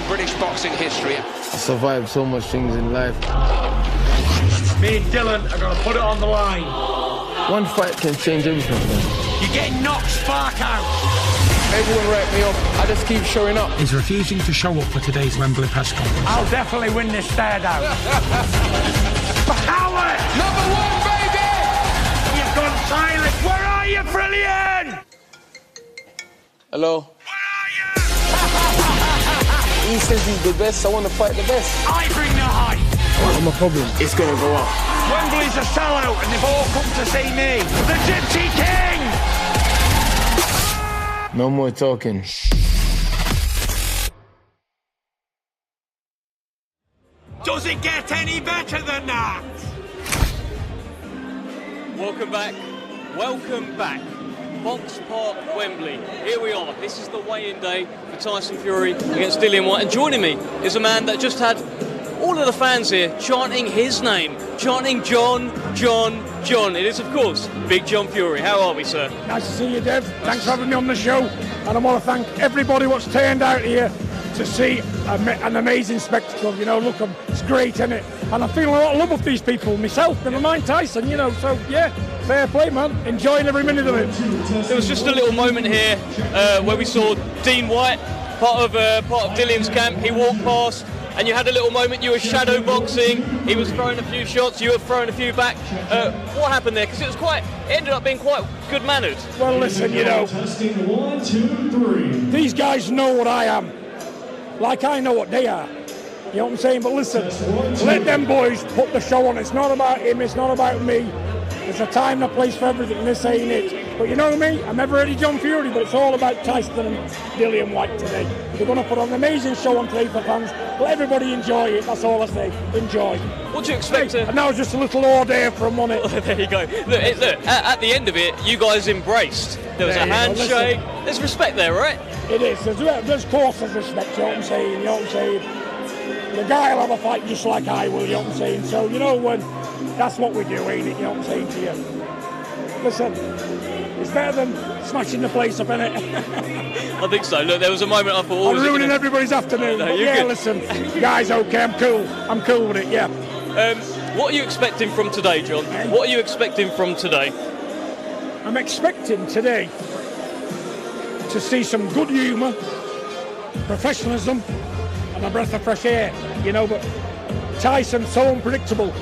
British boxing history. I survived so much things in life. Me and Dylan are going to put it on the line. One fight can change everything, man. You're getting knocked spark out. Everyone write me up. I just keep showing up. He's refusing to show up for today's Wembley press conference. I'll definitely win this stare down. Howard! Number one, baby! You've gone silent. Where are you, Brilliant? Hello? Where are you? He says he's the best. I want to fight the best. I bring the hype. I'm a problem. It's going to go up. Wembley's a sellout and they've all come to see me. The Gypsy King! No more talking. Does it get any better than that? Welcome back. Welcome back. Box Park, Wembley. Here we are. This is the weigh-in day for Tyson Fury against Dillian Whyte. And joining me is a man that just had all of the fans here chanting his name, chanting John, John, John. It is, of course, Big John Fury. How are we, sir? Nice to see you, Dev. Thanks for having me on the show. And I want to thank everybody what's turned out here to see an amazing spectacle. You know, look, it's great, isn't it? And I'm feeling a lot of love of these people myself, never mind Tyson, you know. So, yeah, fair play, man. Enjoying every minute of it. There was just a little moment here where we saw Dean White, part of Dillian's camp. He walked past. And you had a little moment, you were shadow boxing, he was throwing a few shots, you were throwing a few back. What happened there? Because it ended up being quite good mannered. Well, listen, you know, these guys know what I am, like I know what they are. You know what I'm saying? But listen, let them boys put the show on. It's not about him, it's not about me. There's a time and a place for everything, and this ain't it. But you know me, I'm never ready John Fury, but it's all about Tyson and Dillian Whyte today. We're going to put on an amazing show on today for fans. Let everybody enjoy it, that's all I say. Enjoy. What do you expect to... And that was just a little hors d'oeuvre from on it. There you go. Look, at the end of it, you guys embraced. There was a handshake. There's respect there, right? It is. There's course of respect, you know what I'm saying? You know what I'm saying? The guy will have a fight just like I will, you know what I'm saying? So, you know, when that's what we do, ain't it? You know what I'm saying to you? Listen, it's better than smashing the place up, innit? I think so. Look, there was a moment I thought... I'm ruining everybody's afternoon. No, yeah, good. Listen, guys, okay, I'm cool. I'm cool with it, yeah. What are you expecting from today, John? What are you expecting from today? I'm expecting today to see some good humour, professionalism, and a breath of fresh air, you know, but Tyson's so unpredictable.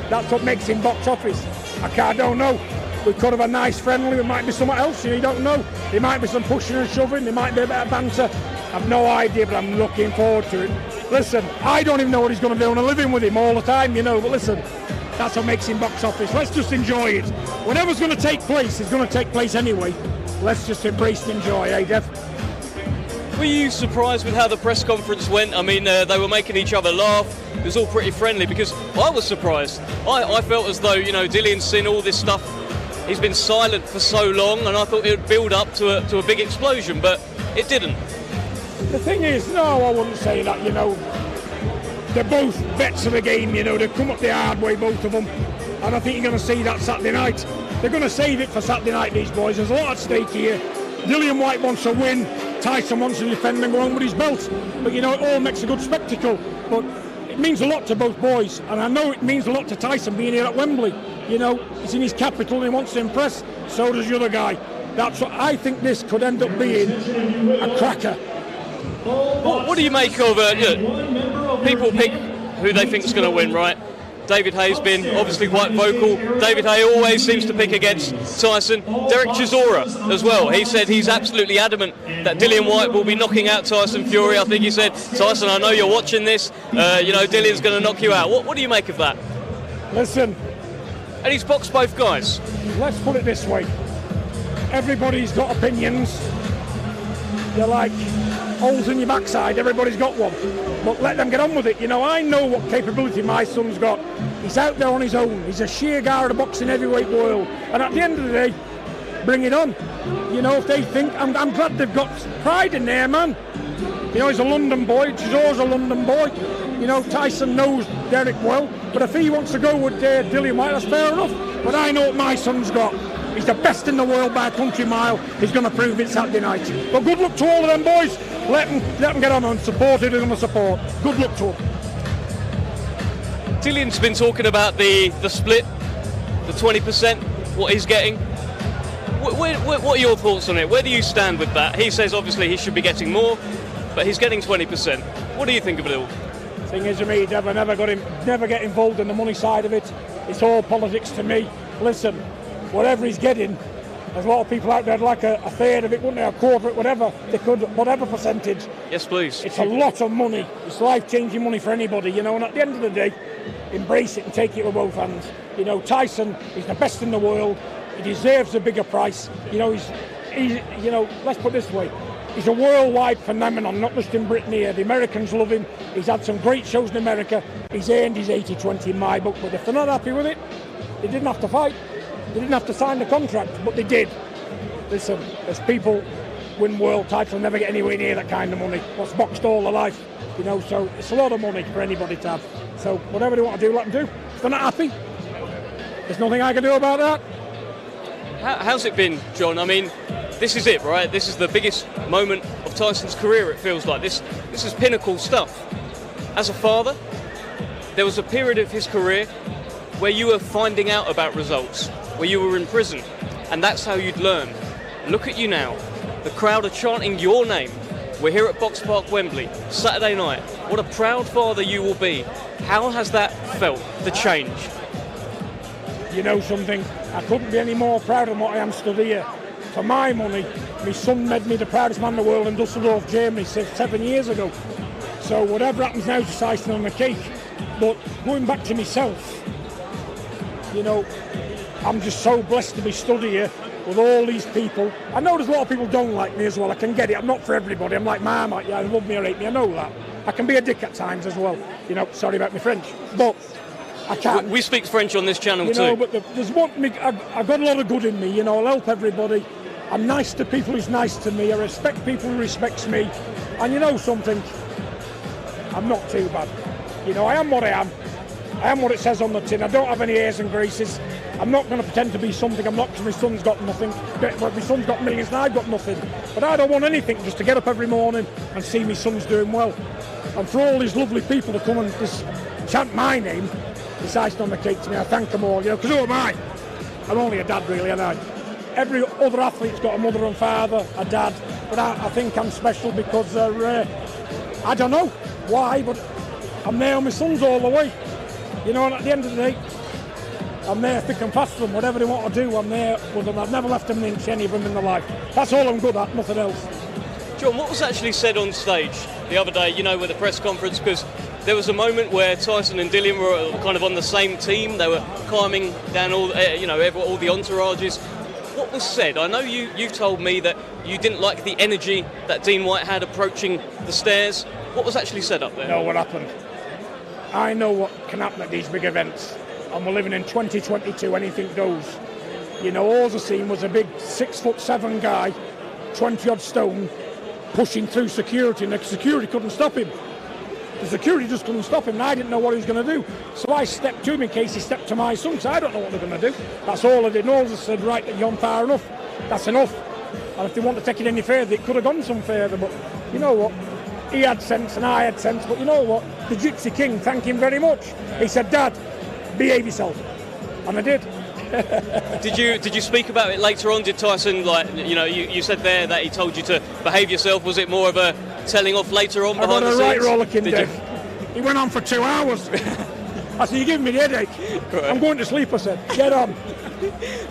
That's what makes him box office. I don't know. We could have a nice friendly, it might be something else, you don't know. There might be some pushing and shoving, there might be a bit of banter. I've no idea, but I'm looking forward to it. Listen, I don't even know what he's going to do, and I'm living with him all the time, you know, but listen, that's what makes him box office. Let's just enjoy it. Whatever's going to take place is going to take place anyway. Let's just embrace and enjoy, eh, Dev? Were you surprised with how the press conference went? I mean, they were making each other laugh. It was all pretty friendly, because I was surprised. I felt as though, you know, Dillian's seen all this stuff. He's been silent for so long, and I thought it would build up to a big explosion, but it didn't. The thing is, no, I wouldn't say that, you know. They're both vets of the game, you know. They've come up the hard way, both of them. And I think you're going to see that Saturday night. They're going to save it for Saturday night, these boys. There's a lot at stake here. Dillian Whyte wants to win. Tyson wants to defend and go on with his belt. But, you know, it all makes a good spectacle. But it means a lot to both boys. And I know it means a lot to Tyson being here at Wembley. You know, he's in his capital and he wants to impress. So does the other guy. That's what I think this could end up being a cracker. What do you make of people pick who they think is going to win, right? David Hay's been obviously quite vocal. David Hay always seems to pick against Tyson. Derek Chisora as well. He said he's absolutely adamant that Dillian Whyte will be knocking out Tyson Fury. I think he said, Tyson, I know you're watching this. You know, Dillian's going to knock you out. What do you make of that? Listen. And he's boxed both guys. Let's put it this way. Everybody's got opinions. They're like holes in your backside. Everybody's got one. But let them get on with it. You know, I know what capability my son's got. He's out there on his own. He's a sheer guy of the boxing heavyweight world. And at the end of the day, bring it on. You know, if they think, I'm glad they've got pride in there, man. You know, he's a London boy. Chisora's a London boy. You know, Tyson knows Derek well. But if he wants to go with Dillian Whyte, that's fair enough. But I know what my son's got. He's the best in the world by a country mile. He's going to prove it Saturday night. But good luck to all of them boys. Let them get on and support it. They're going to support. Good luck to them. Dillian's been talking about the split, the 20%, what he's getting. What are your thoughts on it? Where do you stand with that? He says obviously he should be getting more, but he's getting 20%. What do you think of it all? Thing is, to me, never get involved in the money side of it. It's all politics to me. Listen, whatever he's getting, there's a lot of people out there who'd like a third of it, wouldn't they? A quarter of it, whatever. They could, whatever percentage. Yes, please. It's a lot of money. It's life-changing money for anybody, you know. And at the end of the day, embrace it and take it with both hands. You know, Tyson is the best in the world. He deserves a bigger price. You know, he's you know, let's put it this way. He's a worldwide phenomenon, not just in Britain here. The Americans love him. He's had some great shows in America. He's earned his 80-20 in my book. But if they're not happy with it, they didn't have to fight. They didn't have to sign the contract, but they did. Listen, as people win world titles, never get anywhere near that kind of money. What's boxed all their life, you know, so it's a lot of money for anybody to have. So whatever they want to do, let them do. If they're not happy, there's nothing I can do about that. How's it been, John? I mean, this is it, right? This is the biggest moment of Tyson's career, it feels like. This is pinnacle stuff. As a father, there was a period of his career where you were finding out about results, where you were in prison, and that's how you'd learn. Look at you now. The crowd are chanting your name. We're here at Box Park, Wembley, Saturday night. What a proud father you will be. How has that felt, the change? You know something, I couldn't be any more proud than what I am stood here. For my money, my son made me the proudest man in the world in Dusseldorf, Germany, 7 years ago. So whatever happens now is just icing on the cake. But going back to myself, you know, I'm just so blessed to be stood here with all these people. I know there's a lot of people who don't like me as well. I can get it. I'm not for everybody. I'm like Marmite. Yeah, I love me or hate me. I know that. I can be a dick at times as well. You know, sorry about my French. But I can't. We speak French on this channel you too. Know, but there's one. I've got a lot of good in me. You know, I'll help everybody. I'm nice to people who's nice to me. I respect people who respects me. And you know something? I'm not too bad. You know, I am what I am. I am what it says on the tin. I don't have any airs and graces. I'm not going to pretend to be something I'm not, because my son's got nothing. But my son's got millions and I've got nothing. But I don't want anything, just to get up every morning and see my son's doing well. And for all these lovely people to come and just chant my name, it's icing on the cake to me. I thank them all, you know, because who am I? I'm only a dad, really, and every other athlete's got a mother and father, a dad. But I think I'm special because I don't know why, but I'm there on my sons all the way. You know, and at the end of the day, I'm there thick and fast for them. Whatever they want to do, I'm there with them. I've never left them an inch, any of them in their life. That's all I'm good at, nothing else. John, what was actually said on stage the other day, you know, with the press conference? Because there was a moment where Tyson and Dillian were kind of on the same team. They were climbing down all the entourages. What was said? I know you've told me that you didn't like the energy that Dillian Whyte had approaching the stairs. What was actually said up there? No, what happened? I know what can happen at these big events. And we're living in 2022, anything goes. You know, all I seen was a big 6'7" guy, 20-odd stone, pushing through security, and the security couldn't stop him. The security just couldn't stop him, and I didn't know what he was going to do. So I stepped to him in case he stepped to my son, so I don't know what they're going to do. That's all I did. And all I said, right, you're on far enough. That's enough. And if they want to take it any further, it could have gone some further. But you know what? He had sense and I had sense. But you know what? The Gypsy King, thank him very much. He said, Dad, behave yourself. And I did. Did you speak about it later on? Did Tyson, like, you know, you said there that he told you to behave yourself? Was it more of a telling off later on behind the scenes? I got a right rollicking day. He went on for 2 hours. I said, you're giving me the headache. Right. I'm going to sleep, I said. Get on.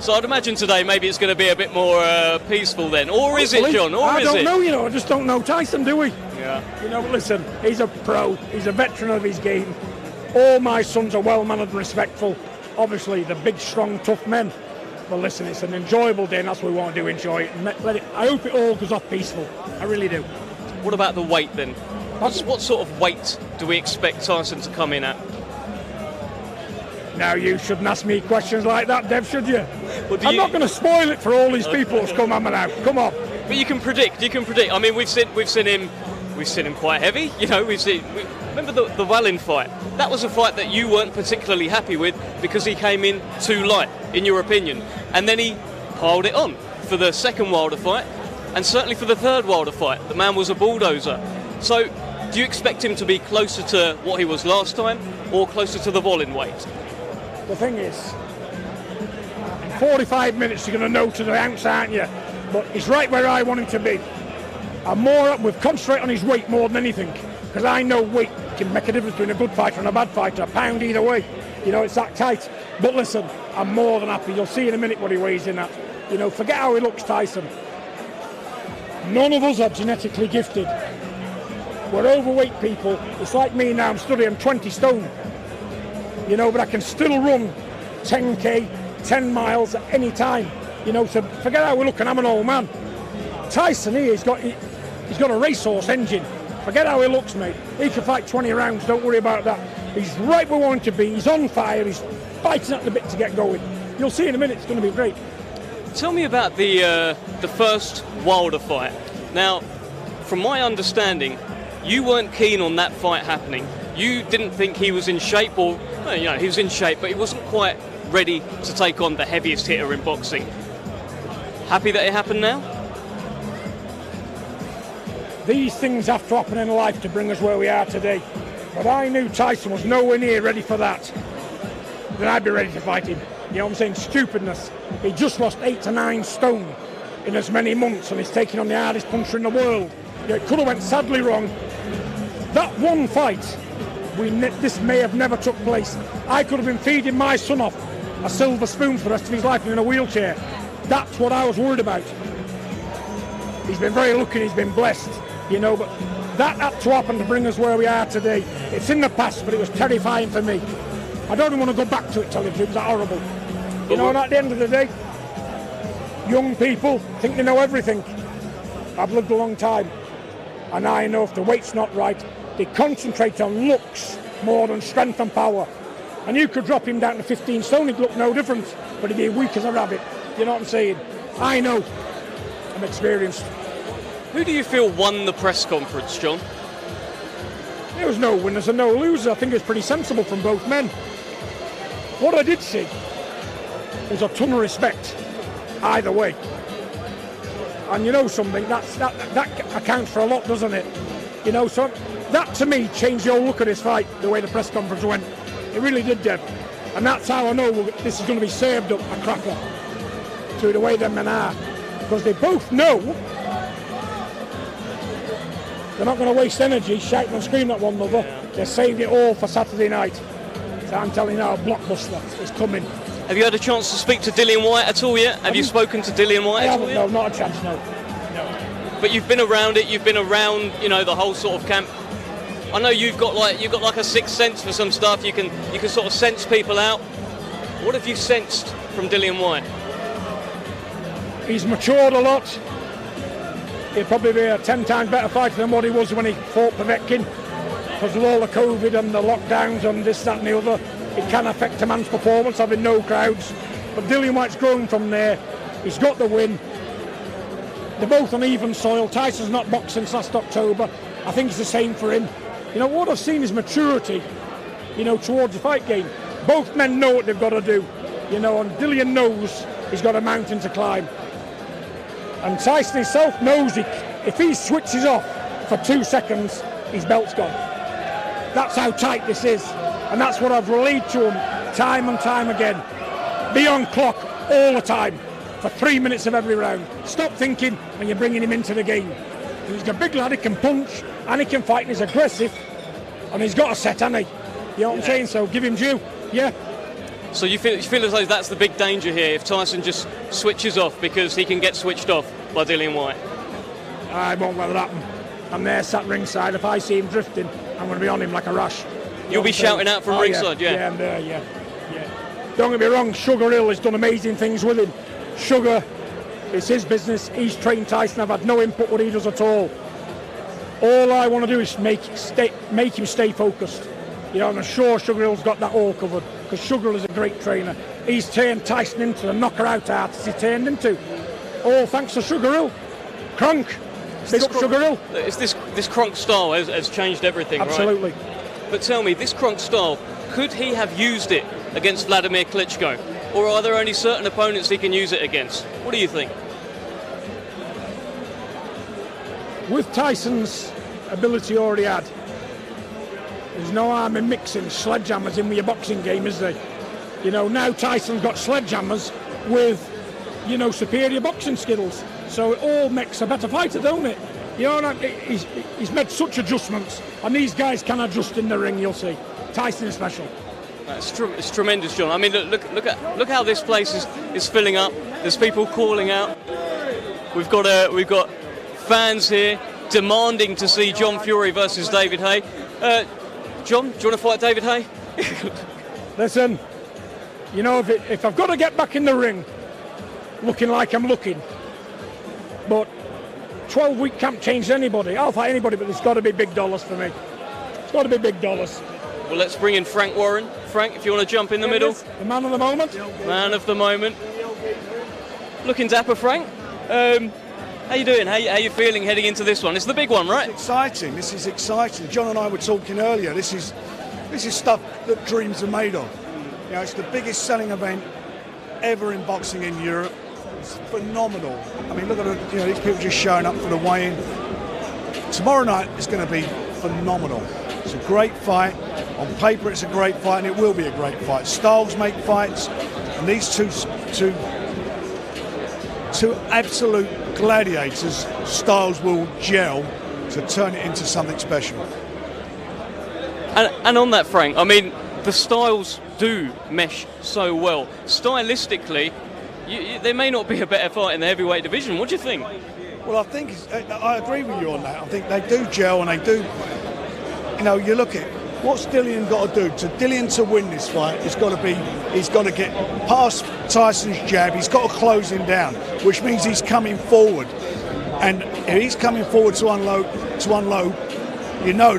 So I'd imagine today maybe it's going to be a bit more peaceful then. Or is it, John? Or I is it? don't know, you know. I just don't know Tyson, do we? Yeah. You know, listen, he's a pro. He's a veteran of his game. All my sons are well-mannered and respectful. Obviously, they're big, strong, tough men. But listen, it's an enjoyable day, and that's what we want to do, enjoy it. And I hope it all goes off peaceful. I really do. What about the weight then? What sort of weight do we expect Tyson to come in at? Now, you shouldn't ask me questions like that, Dev, should you? Well, I'm not going to spoil it for all these people who's come hammering out. Come on. But you can predict. I mean, we've seen him quite heavy. You know, remember the Wallin fight? That was a fight that you weren't particularly happy with because he came in too light, in your opinion. And then he piled it on for the second Wilder fight, and certainly for the third Wilder fight. The man was a bulldozer. So, do you expect him to be closer to what he was last time, or closer to the volume weight? The thing is, in 45 minutes you're going to know to the ounce, aren't you? But he's right where I want him to be. We've concentrated on his weight more than anything, because I know weight can make a difference between a good fighter and a bad fighter, a pound either way. You know, it's that tight. But listen, I'm more than happy. You'll see in a minute what he weighs in at. You know, forget how he looks, Tyson. None of us are genetically gifted. We're overweight people. It's like me now, I'm 20 stone. You know, but I can still run 10k, 10 miles at any time. You know, so forget how we look, and I'm an old man. Tyson here, he's got a racehorse engine. Forget how he looks, mate. He can fight 20 rounds, don't worry about that. He's right where we want him to be. He's on fire, he's fighting at the bit to get going. You'll see in a minute, it's going to be great. Tell me about the first Wilder fight. Now, from my understanding, you weren't keen on that fight happening. You didn't think he was in shape, or, you know, he was in shape, but he wasn't quite ready to take on the heaviest hitter in boxing. Happy that it happened now? These things have to happen in life to bring us where we are today. But I knew Tyson was nowhere near ready for that. Then I'd be ready to fight him. You know what I'm saying? Stupidness. He just lost 8 to 9 stone in as many months, and he's taking on the hardest puncher in the world. You know, it could have went sadly wrong. That one fight, this may have never took place. I could have been feeding my son off a silver spoon for the rest of his life in a wheelchair. That's what I was worried about. He's been very lucky, he's been blessed, you know, but that had to happen to bring us where we are today. It's in the past, but it was terrifying for me. I don't even want to go back to it, tell you the truth, it was that horrible. You know, and at the end of the day, young people think they know everything. I've lived a long time, and I know if the weight's not right, they concentrate on looks more than strength and power. And you could drop him down to 15 stone, he'd look no different, but he'd be weak as a rabbit. You know what I'm saying? I know. I'm experienced. Who do you feel won the press conference, John? There was no winners and no losers. I think it was pretty sensible from both men. What I did see was a ton of respect either way. And you know something, that accounts for a lot, doesn't it? You know, so that to me changed the whole look of this fight, the way the press conference went. It really did, Deb. And that's how I know this is going to be served up a cracker through the way them men are. Because they both know they're not going to waste energy shouting and screaming at one another. They saved it all for Saturday night. So I'm telling you now, a blockbuster is coming. Have you had a chance to speak to Dillian Whyte at all yet? Have you spoken to Dillian Whyte at all yet? No, not a chance, no. But you've been around it, you've been around, you know, the whole sort of camp. I know you've got like a sixth sense for some stuff. You can sort of sense people out. What have you sensed from Dillian Whyte? He's matured a lot. He'll probably be a 10 times better fighter than what he was when he fought Povetkin. Because of all the COVID and the lockdowns and this, that and the other, it can affect a man's performance, having no crowds. But Dillian Whyte's grown from there. He's got the win. They're both on even soil. Tyson's not boxed since last October. I think it's the same for him. You know, what I've seen is maturity, you know, towards the fight game. Both men know what they've got to do, you know, and Dillian knows he's got a mountain to climb. And Tyson himself knows if he switches off for 2 seconds, his belt's gone. That's how tight this is. And that's what I've relayed to him time and time again. Be on clock all the time for 3 minutes of every round. Stop thinking when you're bringing him into the game. He's a big lad, he can punch and he can fight and he's aggressive. And he's got a set, hasn't he? You know what I'm saying? So give him due. Yeah. So you feel as though that's the big danger here, if Tyson just switches off, because he can get switched off by Dillian Whyte? I won't let that happen. I'm there sat ringside. If I see him drifting, I'm going to be on him like a rash. You'll be shouting out from ringside, yeah? Yeah, I'm there, yeah. Don't get me wrong, Sugar Hill has done amazing things with him. Sugar, it's his business. He's trained Tyson. I've had no input what he does at all. All I want to do is make him stay focused. You know, and I'm sure Sugar Hill's got that all covered, because Sugar Hill is a great trainer. He's turned Tyson into the knocker-out artist he turned into. All thanks to Sugar Hill. Kronk. Big up Sugar Hill. This Kronk style has changed everything, absolutely. Right? But tell me, this Kronk style, could he have used it against Vladimir Klitschko? or are there only certain opponents he can use it against? What do you think? With Tyson's ability already had, there's no harm in mixing sledgehammers in with your boxing game, is there? You know, now Tyson's got sledgehammers with, you know, superior boxing skills. So it all makes a better fighter, don't it? You know, he's made such adjustments, and these guys can adjust in the ring, you'll see. Tyson is special. It's tremendous, John. I mean, look how this place is filling up. There's people calling out. We've got fans here demanding to see John Fury versus David Haye. John, do you want to fight David Haye? Listen, you know, if I've got to get back in the ring looking like I'm looking, but 12-week camp changed anybody. I'll fight anybody, but it's got to be big dollars for me. It's got to be big dollars. Well, let's bring in Frank Warren. Frank, if you want to jump in the middle. The man of the moment. Man of the moment. Looking dapper, Frank. How you doing? How you feeling heading into this one? It's the big one, right? It's exciting. This is exciting. John and I were talking earlier. This is stuff that dreams are made of. You know, it's the biggest selling event ever in boxing in Europe. It's phenomenal. I mean, look at these people just showing up for the weigh-in. Tomorrow night is going to be phenomenal. It's a great fight. On paper, it's a great fight, and it will be a great fight. Styles make fights, and these two absolute gladiators, styles will gel to turn it into something special. And on that, Frank, I mean, the styles do mesh so well. Stylistically, there may not be a better fight in the heavyweight division. What do you think? Well, I think I agree with you on that. I think they do gel, and they do. You know, you look at what's Dillian got to do. Dillian to win this fight, he's got to get past Tyson's jab. He's got to close him down, which means he's coming forward. And if he's coming forward to unload, you know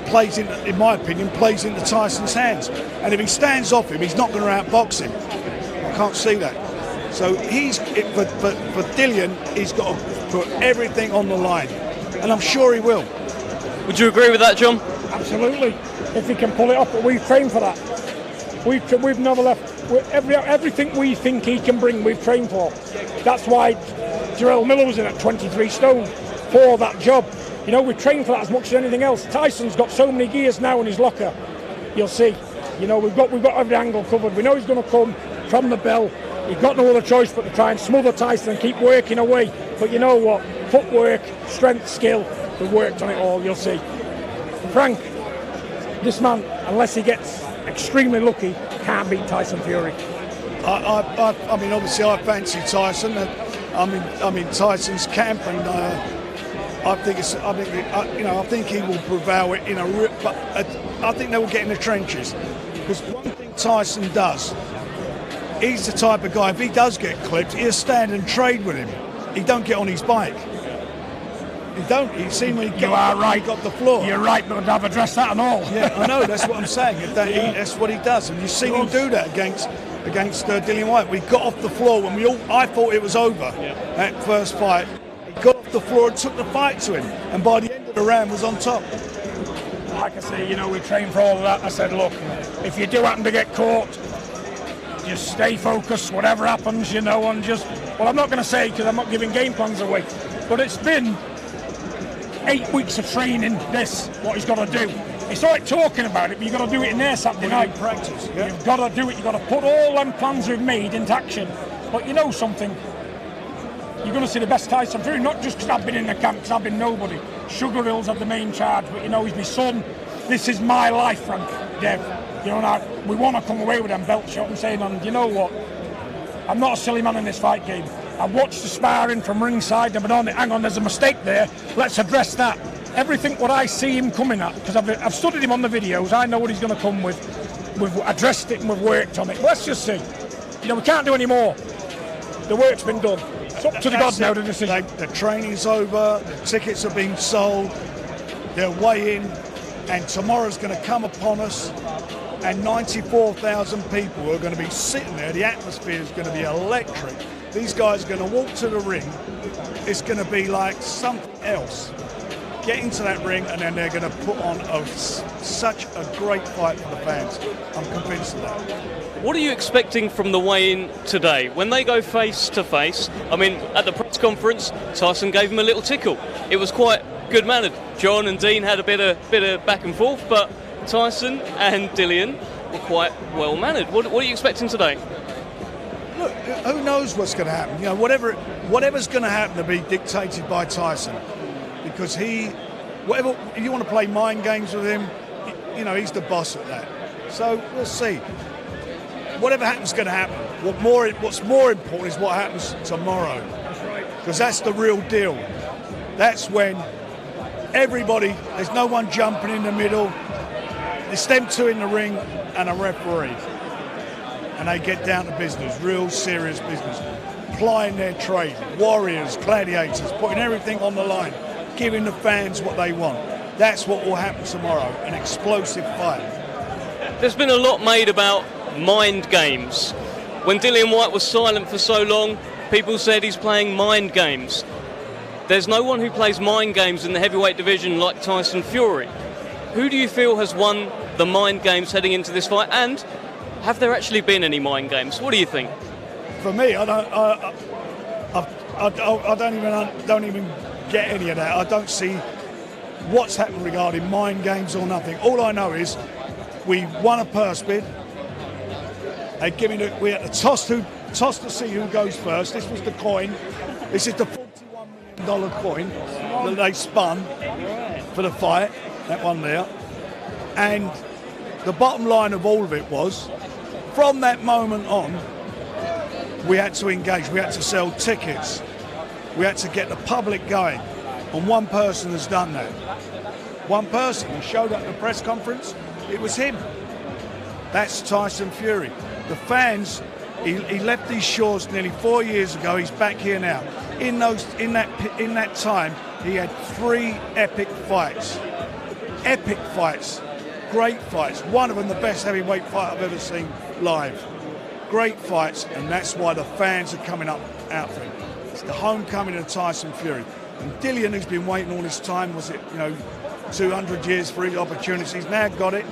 plays in my opinion, plays into Tyson's hands. And if he stands off him, he's not going to outbox him. I can't see that. So for Dillian, he's got to put everything on the line, and I'm sure he will. Would you agree with that, John? Absolutely. If he can pull it off, but we've trained for that. We've never left. Everything we think he can bring, we've trained for. That's why Jarrell Miller was in at 23 stone for that job. You know, we've trained for that as much as anything else. Tyson's got so many gears now in his locker. You'll see. You know, we've got every angle covered. We know he's going to come from the bell. You've got no other choice but to try and smother Tyson and keep working away. But you know what? Footwork, strength, skill. We've worked on it all, you'll see. Frank, this man, unless he gets extremely lucky, can't beat Tyson Fury. I mean, obviously, I fancy Tyson. I'm in Tyson's camp, and I think he will prevail in a. But I think they will get in the trenches, because one thing Tyson does, he's the type of guy. If he does get clipped, he'll stand and trade with him. He don't get on his bike. He don't. You see when he got the floor. You're right, but I've addressed that and all. Yeah, I know. That's what I'm saying. That's what he does, and you've seen him do that against Dillian Whyte. We got off the floor when I thought it was over. That first fight. He got off the floor and took the fight to him, and by the end of the round was on top. Like I say, you know, we trained for all of that. I said, look, if you do happen to get caught, just stay focused, whatever happens, you know, and just. Well, I'm not going to say because I'm not giving game plans away, but it's been 8 weeks of training, what he's got to do. It's all right talking about it, but you've got to do it in there Saturday night. Practice, yeah. You've got to do it, you've got to put all them plans we've made into action. But you know something, you're going to see the best Tyson Fury, not just because I've been in the camp, because I've been nobody. Sugar Hill's had the main charge, but you know, he's my son. This is my life, Frank, Dev. You know, and we want to come away with them belt shot and saying, and you know what? I'm not a silly man in this fight game. I've watched the sparring from ringside and been on it. Hang on, there's a mistake there. Let's address that. Everything what I see him coming at, because I've studied him on the videos, I know what he's going to come with. We've addressed it and we've worked on it. Let's just see. You know, we can't do any more. The work's been done. It's up to the gods now, the decision. The training's over, the tickets are being sold, they're weighing, and tomorrow's going to come upon us, and 94,000 people are going to be sitting there. The atmosphere is going to be electric. These guys are going to walk to the ring. It's going to be like something else. get into that ring, and then they're going to put on such a great fight for the fans. I'm convinced of that. What are you expecting from the weigh-in today? When they go face to face, I mean, at the press conference, Tyson gave him a little tickle. It was quite good-mannered. John and Dean had a bit of back and forth, but Tyson and Dillian were quite well-mannered. What are you expecting today? Look, who knows what's going to happen? You know, whatever's going to happen to be dictated by Tyson, because whatever, if you want to play mind games with him, you know, he's the boss at that. So we'll see. Whatever happens is going to happen. What's more important is what happens tomorrow, because that's the real deal. That's when there's no one jumping in the middle. It's them two in the ring and a referee. And they get down to business, real serious business. Plying their trade, warriors, gladiators, putting everything on the line, giving the fans what they want. That's what will happen tomorrow, an explosive fight. There's been a lot made about mind games. When Dillian Whyte was silent for so long, people said he's playing mind games. There's no one who plays mind games in the heavyweight division like Tyson Fury. Who do you feel has won the mind games heading into this fight? And have there actually been any mind games? What do you think? For me, I don't even get any of that. I don't see what's happened regarding mind games or nothing. All I know is we won a purse bid. We had to toss to see who goes first. This was the coin. This is the $41 million coin that they spun for the fight. That one there. And the bottom line of all of it was, from that moment on, we had to engage. We had to sell tickets. We had to get the public going. And one person has done that. One person who showed up at the press conference, it was him. That's Tyson Fury. The fans, he left these shores nearly 4 years ago. He's back here now. In that time, he had 3 epic fights. Epic fights. Great fights. One of them the best heavyweight fight I've ever seen live. Great fights, and that's why the fans are coming out for him. It's the homecoming of Tyson Fury. And Dillian, who's been waiting all this time, 200 years for his opportunities, now got it.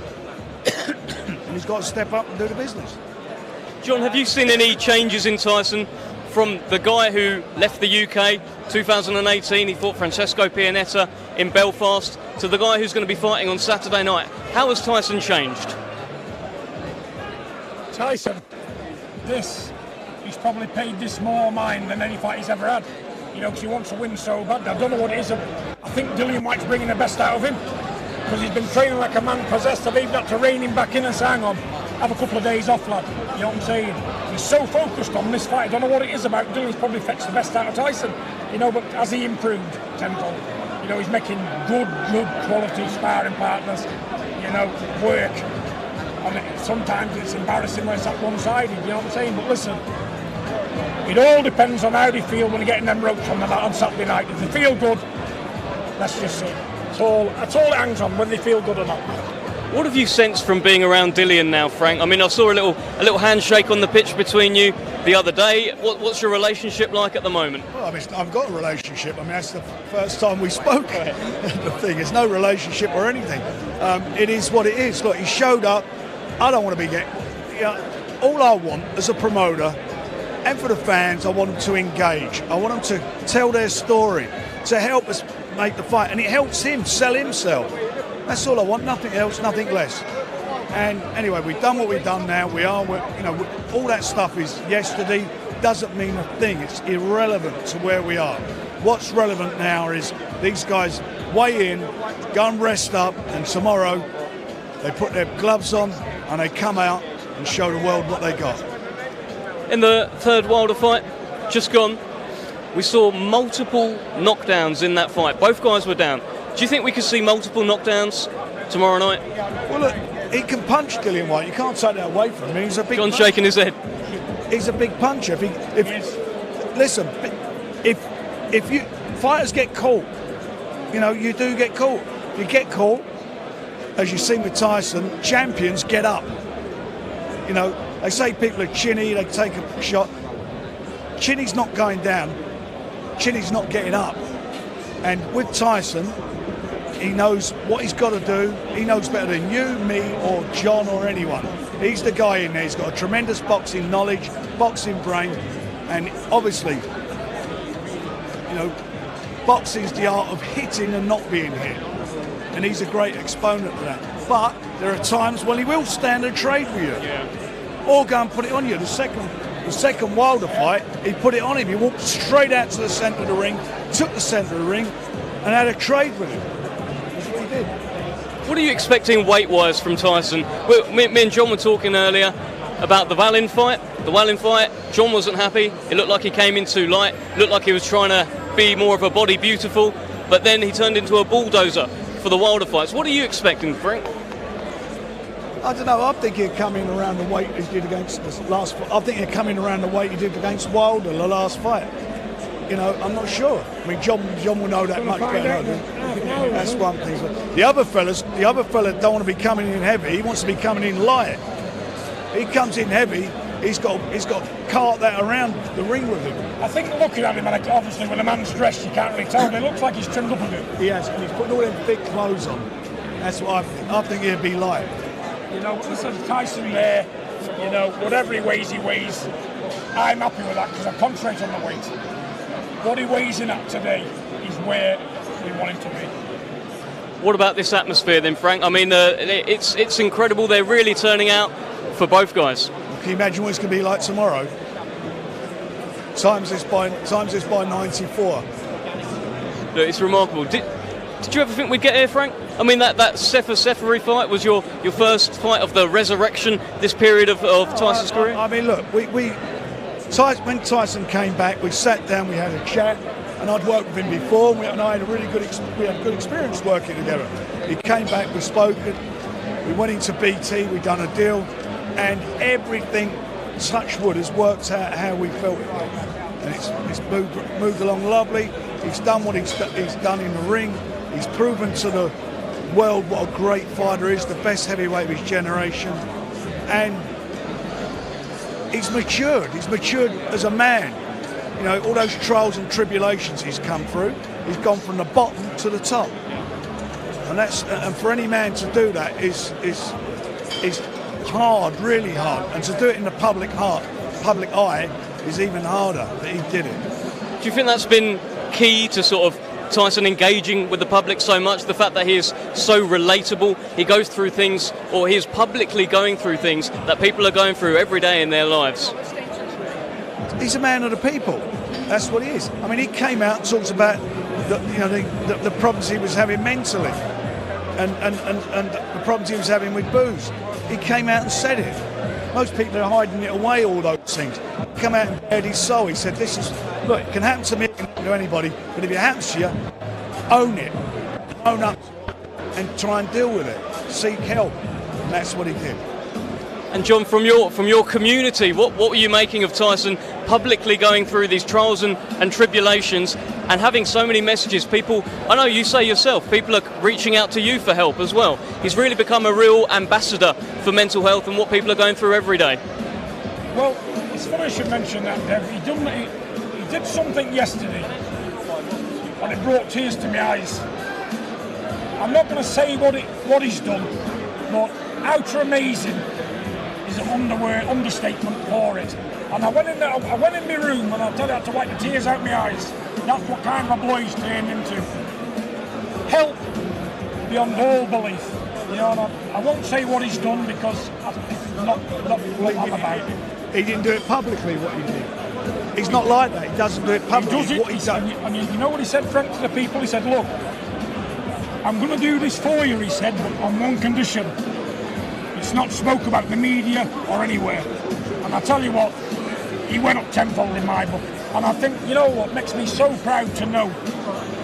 And he's got to step up and do the business. John, have you seen any changes in Tyson from the guy who left the UK 2018, he fought Francesco Pianetta in Belfast, to the guy who's going to be fighting on Saturday night? How has Tyson changed? Tyson, he's probably paid this more mind than any fight he's ever had. You know, because he wants to win so bad. I don't know what it is. I think Dillian Whyte's bringing the best out of him, because he's been training like a man possessed. They've got to rein him back in and say, hang on, have a couple of days off, lad. You know what I'm saying? He's so focused on this fight. I don't know what it is about Dillian's probably fetched the best out of Tyson. You know, but has he improved tenfold? You know, he's making good quality sparring partners, you know, work. And sometimes it's embarrassing when it's at one-sided, you know what I'm saying? But listen, it all depends on how they feel when they're getting them ropes on Saturday night. If they feel good, that's just it. That's all it hangs on, whether they feel good or not. What have you sensed from being around Dillian now, Frank? I mean, I saw a little handshake on the pitch between you the other day. What's your relationship like at the moment? Well, I mean, I've got a relationship. I mean, that's the first time we spoke. The thing, there's no relationship or anything. It is what it is. Look, he showed up. I don't want to be all I want as a promoter and for the fans, I want them to engage. I want them to tell their story, to help us make the fight, and it helps him sell himself. That's all I want, nothing else, nothing less. And anyway, we've done what we've done now. All that stuff is yesterday, doesn't mean a thing. It's irrelevant to where we are. What's relevant now is these guys weigh in, go and rest up, and tomorrow they put their gloves on and they come out and show the world what they got. In the third Wilder fight, just gone, we saw multiple knockdowns in that fight. Both guys were down. Do you think we could see multiple knockdowns tomorrow night? Well, look, he can punch, Dillian Whyte. You can't take that away from him. He's a big John's shaking his head. He's a big puncher. Listen, if you fighters get caught, you know, you do get caught. You get caught, as you've seen with Tyson, champions get up. You know, they say people are chinny, they take a shot. Chinny's not going down. Chinny's not getting up. And with Tyson, He knows what he's got to do. He knows better than you, me, or John, or anyone. He's the guy in there. He's got a tremendous boxing knowledge, boxing brain, and obviously, you know, boxing's the art of hitting and not being hit. And he's a great exponent of that. But there are times when he will stand and trade with you. Or go and put it on you. The second Wilder fight, he put it on him. He walked straight out to the centre of the ring, took the centre of the ring, and had a trade with him. That's what he did. What are you expecting weight-wise from Tyson? Me and John were talking earlier about the Wallin fight. The Wallin fight, John wasn't happy. It looked like he came in too light. It looked like he was trying to be more of a body beautiful. But then he turned into a bulldozer for the Wilder fights. What are you expecting, Frank? I don't know. I think he'll come in around the weight he did against the last fight. I think he'll come in around the weight he did against Wilder the last fight. You know, I'm not sure. I mean, John will know that much better. That's one thing. The other fella don't want to be coming in heavy. He wants to be coming in light. He comes in heavy. He's got to cart that around the ring with him. I think looking at him, and obviously when a man's dressed, you can't really tell. But it looks like he's trimmed up a bit. He has, and he's putting all them thick clothes on. That's what I think. I think he'll be light. You know, listen, Tyson there, you know, whatever he weighs, I'm happy with that because I concentrate on the weight. What he weighs in at today is where we want him to be. What about this atmosphere then, Frank? I mean, it's incredible. They're really turning out for both guys. Can you imagine what it's going to be like tomorrow? Times this by 94. Look, it's remarkable. Did you ever think we'd get here, Frank? I mean, that Sefery fight was your first fight of the resurrection, this period of Tyson's career? I mean, look, when Tyson came back, we sat down, we had a chat, and I'd worked with him before, and I had a really good experience working together. He came back, we spoke, we went into BT, we done a deal, and everything, touch wood, has worked out how we felt it. And it's moved along lovely. He's done what he's done in the ring. He's proven to the world what a great fighter is, the best heavyweight of his generation. And he's matured. He's matured as a man. You know, all those trials and tribulations he's come through, he's gone from the bottom to the top. And for any man to do that is hard, really hard. And to do it in the public eye is even harder, but he did it. Do you think that's been key to sort of Tyson engaging with the public so much? The fact that he is so relatable, he goes through things, or he is publicly going through things that people are going through every day in their lives. He's a man of the people. That's what he is. I mean, he came out and talks about the problems he was having mentally, and the problems he was having with booze. He came out and said it. Most people are hiding it away, all those things. He came out and bared his soul. He said, look, it can happen to me, it can happen to anybody, but if it happens to you, own it. Own up and try and deal with it. Seek help. And that's what he did. And John, from your community, what were you making of Tyson publicly going through these trials and tribulations and having so many messages? People, I know you say yourself, people are reaching out to you for help as well. He's really become a real ambassador for mental health and what people are going through every day. Well, it's funny you should mention that, Dev. He did something yesterday and it brought tears to my eyes. I'm not going to say what he's done, but outer amazing is an understatement for it. And I went in my room and I'll tell you, I had to wipe the tears out my eyes. That's what kind of a boy he's turned into. Help beyond all belief. You know, and I won't say what he's done because I'm not what I'm about. He didn't do it publicly, what he did. He's not like that. He doesn't do it publicly. He does it. And you know what he said, Frank, to the people? He said, look, I'm going to do this for you, he said, but on one condition. It's not spoke about in the media or anywhere. And I tell you what, he went up tenfold in my book. And I think, you know what makes me so proud to know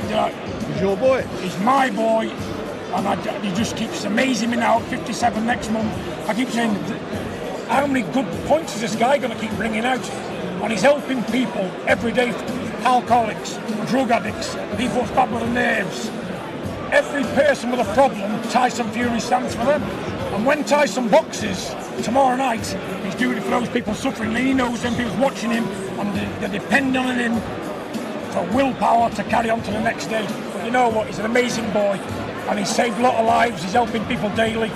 that he's your boy. He's my boy. And he just keeps amazing me now, 57 next month. I keep saying, how many good points is this guy going to keep bringing out? And he's helping people every day, alcoholics, drug addicts, people with bad with the nerves. Every person with a problem, Tyson Fury stands for them. And when Tyson boxes tomorrow night, he's doing it for those people suffering. And he knows them people watching him and they depend on him for willpower to carry on to the next day. But you know what? He's an amazing boy. and he's saved a lot of lives. He's helping people daily,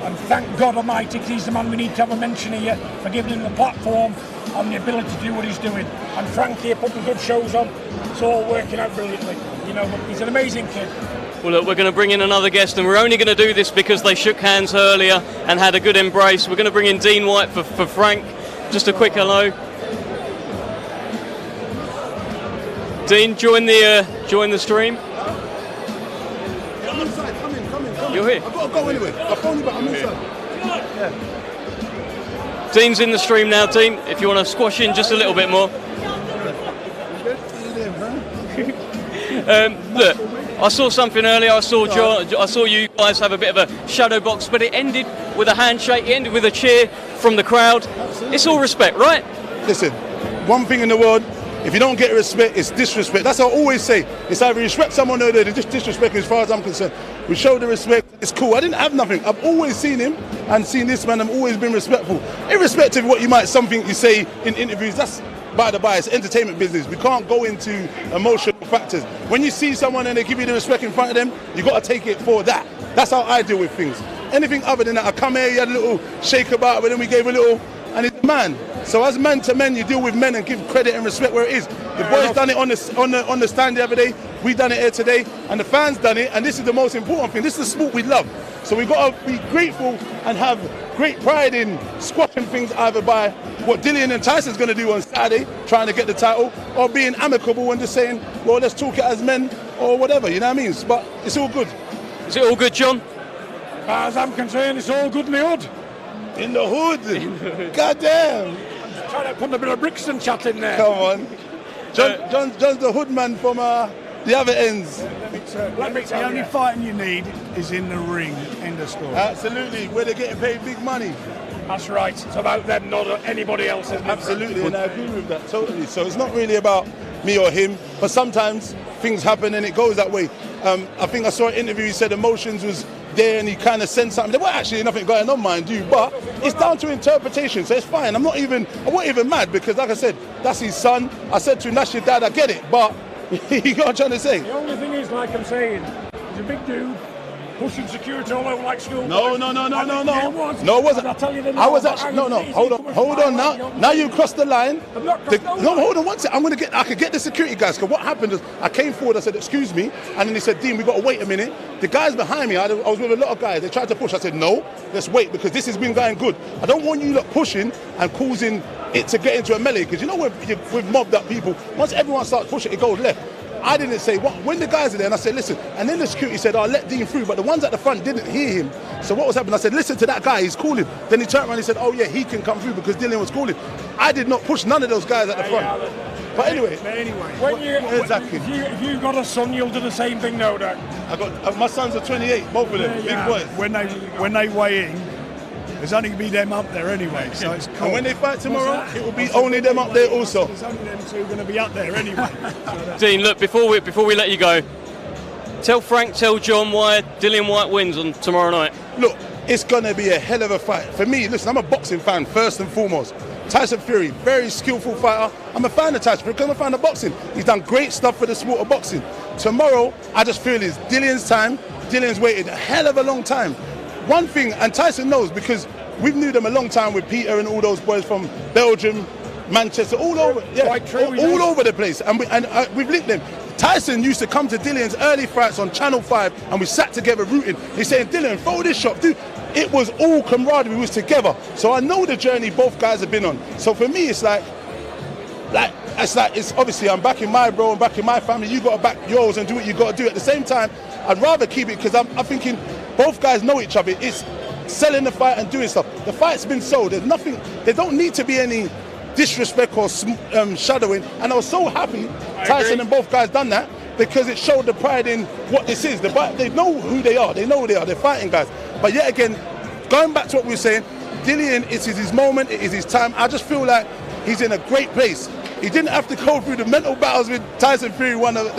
and thank God Almighty, 'cause he's the man we need to have a mention here for giving him the platform and the ability to do what he's doing. And Frank here putting good shows on. It's all working out brilliantly. You know, but he's an amazing kid. Well, look, we're going to bring in another guest, and we're only going to do this because they shook hands earlier and had a good embrace. We're going to bring in Dillian Whyte for Frank. Just a quick hello. Dean, join the stream. Yeah, I'm inside. Come in. You're here. I've got to go anyway. I'll phone you back. I'm inside. Yeah. Dean's in the stream now, Dean. If you want to squash in just a little bit more. Look, I saw something earlier. I saw you guys have a bit of a shadow box, but it ended with a handshake. It ended with a cheer from the crowd. Absolutely. It's all respect, right? Listen, one thing in the world, if you don't get respect, it's disrespect. That's what I always say. It's either you respect someone or they just disrespect him. As far as I'm concerned, we show the respect. It's cool. I didn't have nothing. I've always seen him and seen this man. I've always been respectful, irrespective of what you might something you say in interviews. That's by the by. It's entertainment business. We can't go into emotional factors. When you see someone and they give you the respect in front of them, you got to take it for that. That's how I deal with things. Anything other than that, I come here, you had a little shake about, but then we gave a little, and it's a man. So as man to men, you deal with men and give credit and respect where it is. The boys done it on the stand the other day. We done it here today, and the fans done it. And this is the most important thing. This is the sport we love. So we've got to be grateful and have great pride in squashing things either by what Dillian and Tyson's going to do on Saturday, trying to get the title, or being amicable and just saying, well, let's talk it as men or whatever. You know what I mean? But it's all good. Is it all good, John? As I'm concerned, it's all good in the hood. In the hood. God damn. Trying to put a bit of Brixton chat in there. Come on. John's the hoodman from the other ends. Let me tell The only you. fighting you need is in the ring. End of story. Absolutely, where they're getting paid big money. That's right. It's about them, not anybody else. Isn't it? Absolutely, and I agree with that totally. So it's not really about me or him, but sometimes things happen and it goes that way. I think I saw an interview, he said emotions was there and he kind of sensed something. There wasn't actually nothing going on, mind you, but it's down to interpretation, so it's fine. I wasn't even mad because, like I said, that's his son. I said to him, that's your dad, I get it, but you got what I'm trying to say. The only thing is, like I'm saying, he's a big dude, pushing security all over like school. No, it wasn't. I'll tell you I was actually hold on now you've crossed the line. Hold on one second. I could get the security guys, because what happened is I came forward, I said, excuse me, and then he said, Dean, we got to wait a minute. The guys behind me, I was with a lot of guys, they tried to push. I said, no, let's wait, because this has been going good. I don't want you lot pushing and causing it to get into a melee, because you know we've mobbed up people, once everyone starts pushing, it goes left. I didn't say what when the guys are there, and I said, listen, and then the security said, I'll let Dean through, but the ones at the front didn't hear him. So what was happening? I said, listen to that guy, he's calling. Then he turned around and he said, oh yeah, he can come through because Dillian was calling. I did not push none of those guys at the front. But anyway, if you got a son, you'll do the same thing, no doubt. I got my sons are 28, both of them, big boys. When they weigh in, there's only going to be them up there anyway, so it's cool. And when they fight tomorrow, it will be only them up there also. There's only them two going to be up there anyway. Dean, look, before we let you go, tell John why Dillian Whyte wins on tomorrow night. Look, it's going to be a hell of a fight. For me, listen, I'm a boxing fan first and foremost. Tyson Fury, very skillful fighter. I'm a fan of Tyson Fury because I'm a fan of boxing. He's done great stuff for the sport of boxing. Tomorrow, I just feel it's Dillian's time. Dillian's waited a hell of a long time. One thing, and Tyson knows because we've knew them a long time with Peter and all those boys from Belgium, Manchester, all over, all over the place, and we've linked them. Tyson used to come to Dillian's early fights on Channel 5, and we sat together rooting. He's saying, Dillian, throw this shot, dude. It was all camaraderie, we was together. So I know the journey both guys have been on. So for me, it's obviously I'm backing my bro, I'm backing my family. You got to back yours and do what you got to do. At the same time, I'd rather keep it because I'm thinking both guys know each other. It's selling the fight and doing stuff. The fight's been sold. There's nothing. There don't need to be any disrespect or shadowing. And I was so happy Tyson and both guys done that because it showed the pride in what this is. They know who they are. They know who they are. They're fighting guys. But yet again, going back to what we were saying, Dillian, it is his moment. It is his time. I just feel like he's in a great place. He didn't have to go through the mental battles with Tyson Fury, one of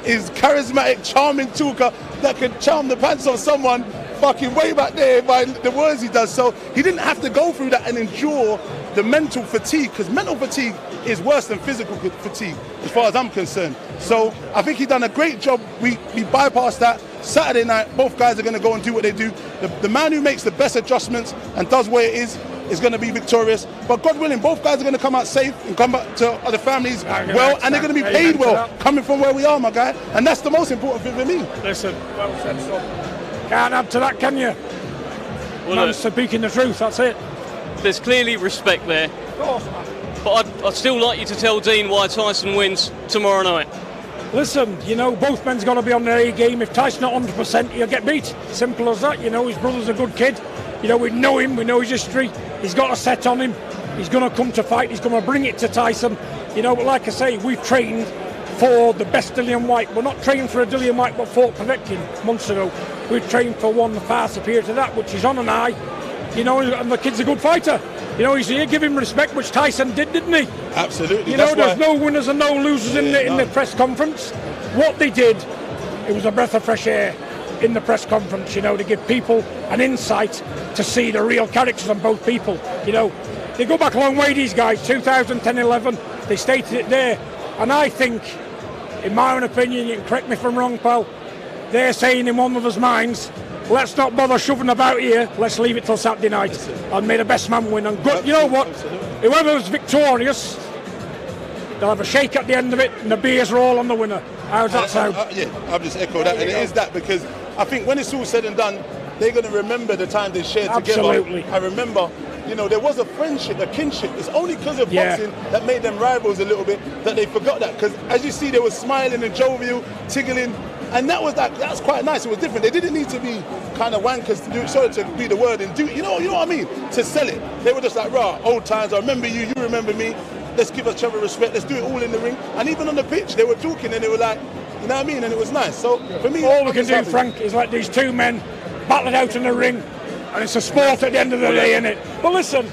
his charismatic, charming talker that could charm the pants on someone fucking way back there by the words he does. So he didn't have to go through that and endure the mental fatigue, because mental fatigue is worse than physical fatigue, as far as I'm concerned. So I think he's done a great job. We bypassed that. Saturday night, both guys are going to go and do what they do. The man who makes the best adjustments and does what it is going to be victorious. But God willing, both guys are going to come out safe and come back to other families well, and they're going to be paid well, coming from where we are, my guy. And that's the most important thing for me. Listen, well said, son. Can't add to that, can you? Well, man's speaking the truth, that's it. There's clearly respect there. Of course, man. But I'd still like you to tell Dean why Tyson wins tomorrow night. Listen, you know, both men's got to be on their A game. If Tyson's not 100%, he'll get beat. Simple as that. You know, his brother's a good kid. You know, we know him, we know his history. He's got a set on him. He's going to come to fight. He's going to bring it to Tyson. You know, but like I say, we've trained for the best Dillian Whyte. We're not trained for a Dillian Whyte what fought Paternal months ago. We've trained for one far superior to that, which is on an eye. You know, and the kid's a good fighter. You know, he's here, give him respect, which Tyson did, didn't he? Absolutely. You know, there's no winners and no losers in the press conference. What they did, it was a breath of fresh air in the press conference, you know, to give people an insight to see the real characters on both people. You know, they go back a long way, these guys, 2010-11, they stated it there. And I think, in my own opinion, you can correct me if I'm wrong, pal, they're saying in one of us minds, let's not bother shoving about here, let's leave it till Saturday night and may the best man win. And good, you know what, whoever's victorious, they'll have a shake at the end of it and the beers are all on the winner. How's that sound? Yeah, I'll just echo that. And it is that, because I think when it's all said and done, they're going to remember the time they shared together. I remember, you know, there was a friendship, a kinship. It's only because of boxing that made them rivals a little bit that they forgot that. Because as you see, they were smiling and jovial, tiggling. And that was quite nice. It was different. They didn't need to be kind of wankers to do it, sorry to be the word, and do, you know what I mean, to sell it. They were just like, rah, old times, I remember you, you remember me, let's give each other respect, let's do it all in the ring. And even on the pitch, they were talking and they were like, you know what I mean, and it was nice. So for me, all we can do, Frank, is like these two men battle it out in the ring, and it's a sport at the end of the day, innit? But listen,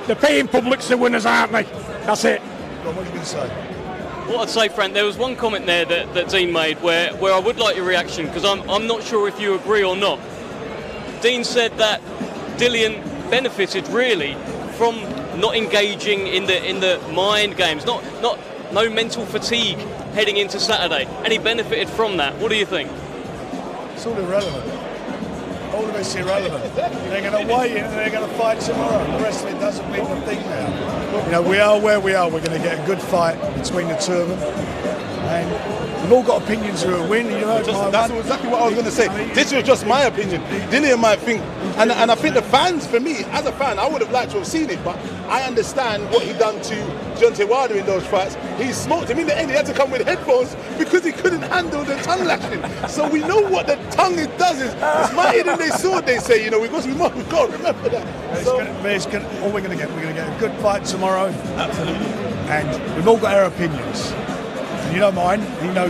the paying public's the winners, aren't they? That's it. What are you going to say? What I'd say, Frank, there was one comment there that Dean made where I would like your reaction, because I'm not sure if you agree or not. Dean said that Dillian benefited really from not engaging in the mind games, no mental fatigue heading into Saturday, and he benefited from that. What do you think? It's all irrelevant. All of it's irrelevant. They're going to wait and they're going to fight tomorrow. The rest of it doesn't mean a thing now. You know, we are where we are. We're going to get a good fight between the two of them. And we've all got opinions who will win. You know, that's exactly what I was going to say. This was just my opinion. Dillian might think, and I think the fans, for me, as a fan, I would have liked to have seen it, but I understand what he done to Deontay Wilder in those fights. He smoked him. In the end, he had to come with headphones because he couldn't handle the tongue lashing. So we know what the tongue does. It's mightier than they sword, they say, you know, because we've got to remember that. All we're going to get, a good fight tomorrow. Absolutely. And we've all got our opinions. And you know mine, you know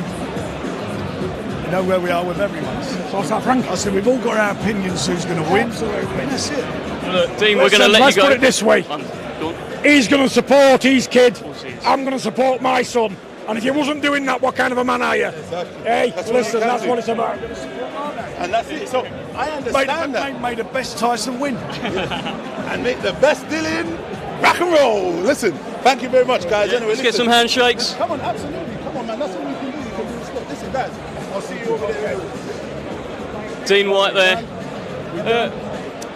where we are with everyone. So what's that, Frank? I said we've all got our opinions who's going to win. Absolutely. And that's it. Look, Dean, we're going to let you go. Let's put it this way. He's going to support his kid. I'm going to support my son. And if you wasn't doing that, what kind of a man are you? Exactly. Hey, listen, that's what it's about. And that's it. So I understand that. Made the best Tyson win. And make the best Dillian rock and roll. Listen, thank you very much, guys. Anyway, let's get some handshakes. Come on, absolutely. Come on, man. That's what we can do. You can do this. Listen, guys, I'll see you over there. Dean Whyte there.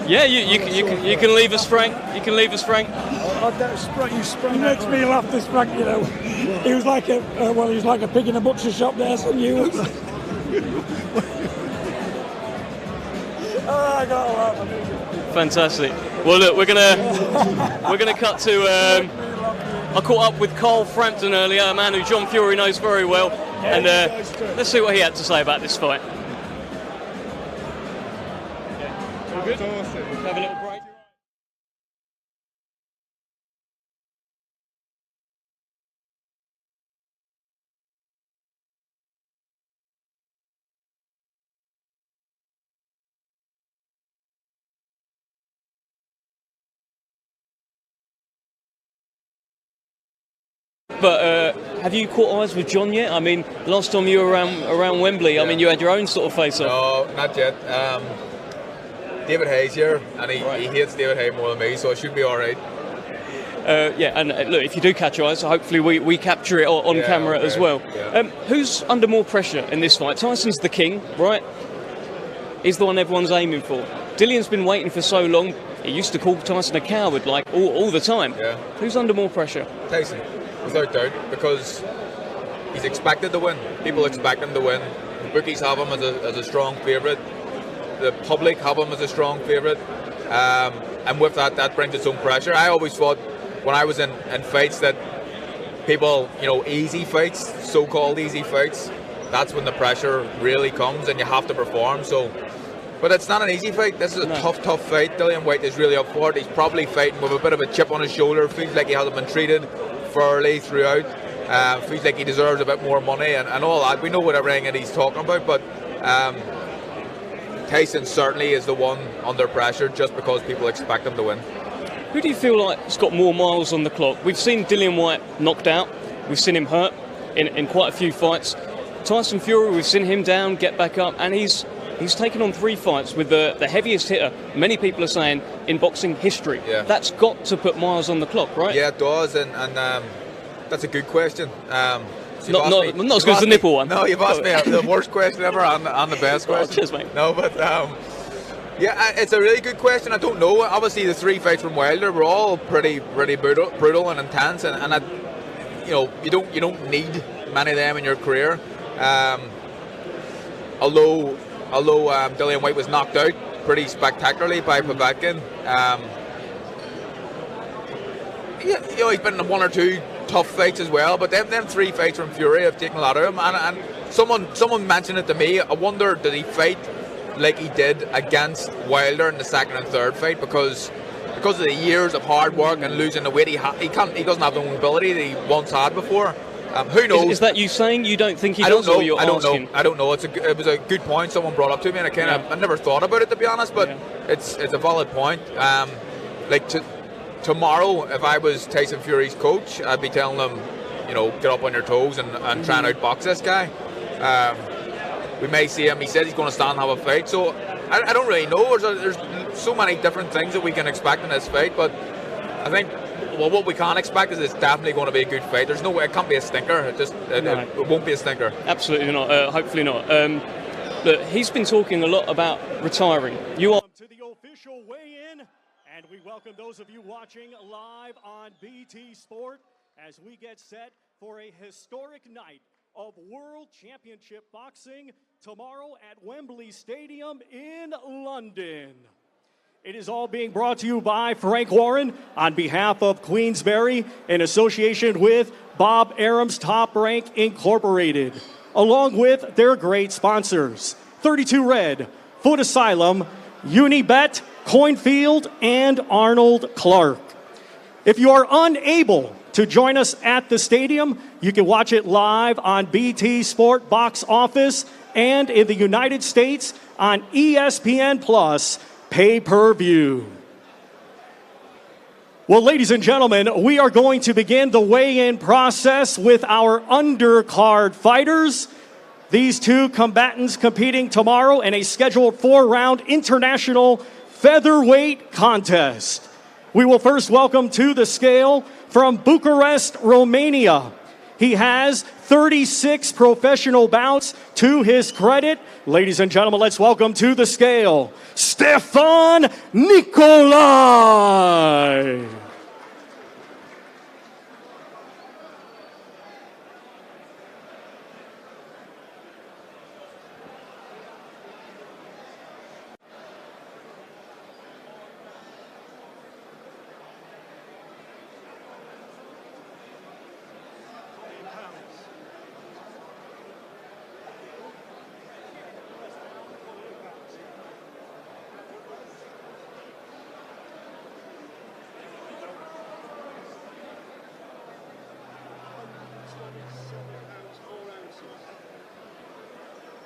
Yeah, you can leave us, Frank. You can leave us, Frank. He makes me laugh, this Frank, you know. He was like a pig in a butcher shop there, so you. I gotta laugh. Fantastic. Well, look, we're gonna cut to. I caught up with Carl Frampton earlier, a man who John Fury knows very well, and let's see what he had to say about this fight. All good? Have a little break. But have you caught eyes with John yet? I mean, last time you were around Wembley, I mean, you had your own sort of face-off. No, not yet. David Hayes here, and he hates David Hay more than me, so it should be all right. Look, if you do catch eyes, hopefully we capture it on camera as well. Yeah. Who's under more pressure in this fight? Tyson's the king, right? He's the one everyone's aiming for. Dillian's been waiting for so long. He used to call Tyson a coward, like, all the time. Yeah. Who's under more pressure? Tyson, without doubt, because he's expected to win. People expect him to win. The bookies have him as a strong favourite. The public have him as a strong favourite. And with that brings its own pressure. I always thought when I was in fights that people, easy fights, so-called easy fights, that's when the pressure really comes and you have to perform. But it's not an easy fight. This is a tough fight. Dillian Whyte is really up for it. He's probably fighting with a bit of a chip on his shoulder. Feels like he hasn't been treated fairly throughout. Feels like he deserves a bit more money and all that. We know what everything that he's talking about, but Tyson certainly is the one under pressure just because people expect him to win. Who do you feel like has got more miles on the clock? We've seen Dillian Whyte knocked out. We've seen him hurt in quite a few fights. Tyson Fury, we've seen him down, get back up, and he's taken on 3 fights with the heaviest hitter, many people are saying, in boxing history. Yeah. That's got to put miles on the clock, right? Yeah, it does, and that's a good question. Not as good as the nipple one. No, you've asked me the worst question ever and the best question. Cheers, mate. No, but it's a really good question. I don't know. Obviously, the 3 fights from Wilder were all pretty brutal and intense, and you don't need many of them in your career. Although Dillian Whyte was knocked out pretty spectacularly by Povetkin. He's been in 1 or 2 tough fights as well, but them 3 fights from Fury have taken a lot out of him. And someone mentioned it to me. I wonder, did he fight like he did against Wilder in the 2nd and 3rd fight because of the years of hard work and losing the weight he doesn't have the mobility that he once had before. Who knows? Is that you saying you don't think he does? I don't know. I don't know. It was a good point someone brought up to me, and I never thought about it, to be honest. But it's a valid point. Tomorrow, if I was Tyson Fury's coach, I'd be telling him, get up on your toes and try and outbox this guy. We may see him. He said he's going to stand and have a fight. So I don't really know. There's so many different things that we can expect in this fight, but I think. Well, what we can't expect is it's definitely going to be a good fight. There's no way it can't be a stinker. It won't be a stinker. Absolutely not. Hopefully not. Look, he's been talking a lot about retiring. You are to the official weigh-in, and we welcome those of you watching live on BT Sport as we get set for a historic night of World Championship Boxing tomorrow at Wembley Stadium in London. It is all being brought to you by Frank Warren on behalf of Queensberry in association with Bob Arum's Top Rank Incorporated, along with their great sponsors, 32 Red, Foot Asylum, Unibet, Coinfield, and Arnold Clark. If you are unable to join us at the stadium, you can watch it live on BT Sport Box Office and in the United States on ESPN Plus pay-per-view. Well, ladies and gentlemen, we are going to begin the weigh-in process with our undercard fighters. These 2 combatants competing tomorrow in a scheduled 4-round international featherweight contest. We will first welcome to the scale from Bucharest, Romania. He has 36 professional bouts to his credit. Ladies and gentlemen, let's welcome to the scale, Stefan Nicolai.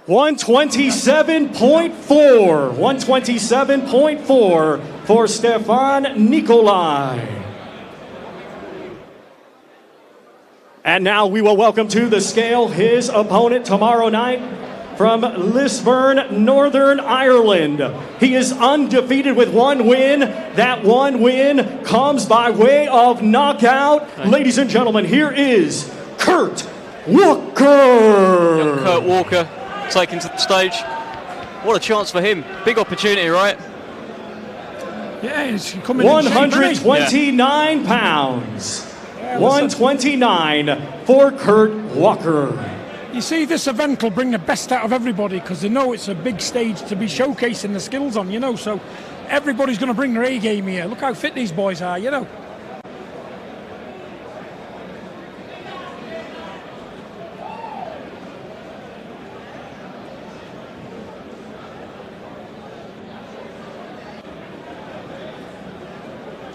$127.4 for Stefan Nicolai. And now we will welcome to the scale his opponent tomorrow night. from Lisburn, Northern Ireland. He is undefeated with 1 win. That 1 win comes by way of knockout. Ladies and gentlemen, here is Kurt Walker. Young Kurt Walker taken to the stage. What a chance for him. Big opportunity, right? Yeah, he's coming 129 pounds. 129 for Kurt Walker. You see, this event will bring the best out of everybody because they know it's a big stage to be showcasing the skills on, you know, so everybody's going to bring their A game here. Look how fit these boys are, you know.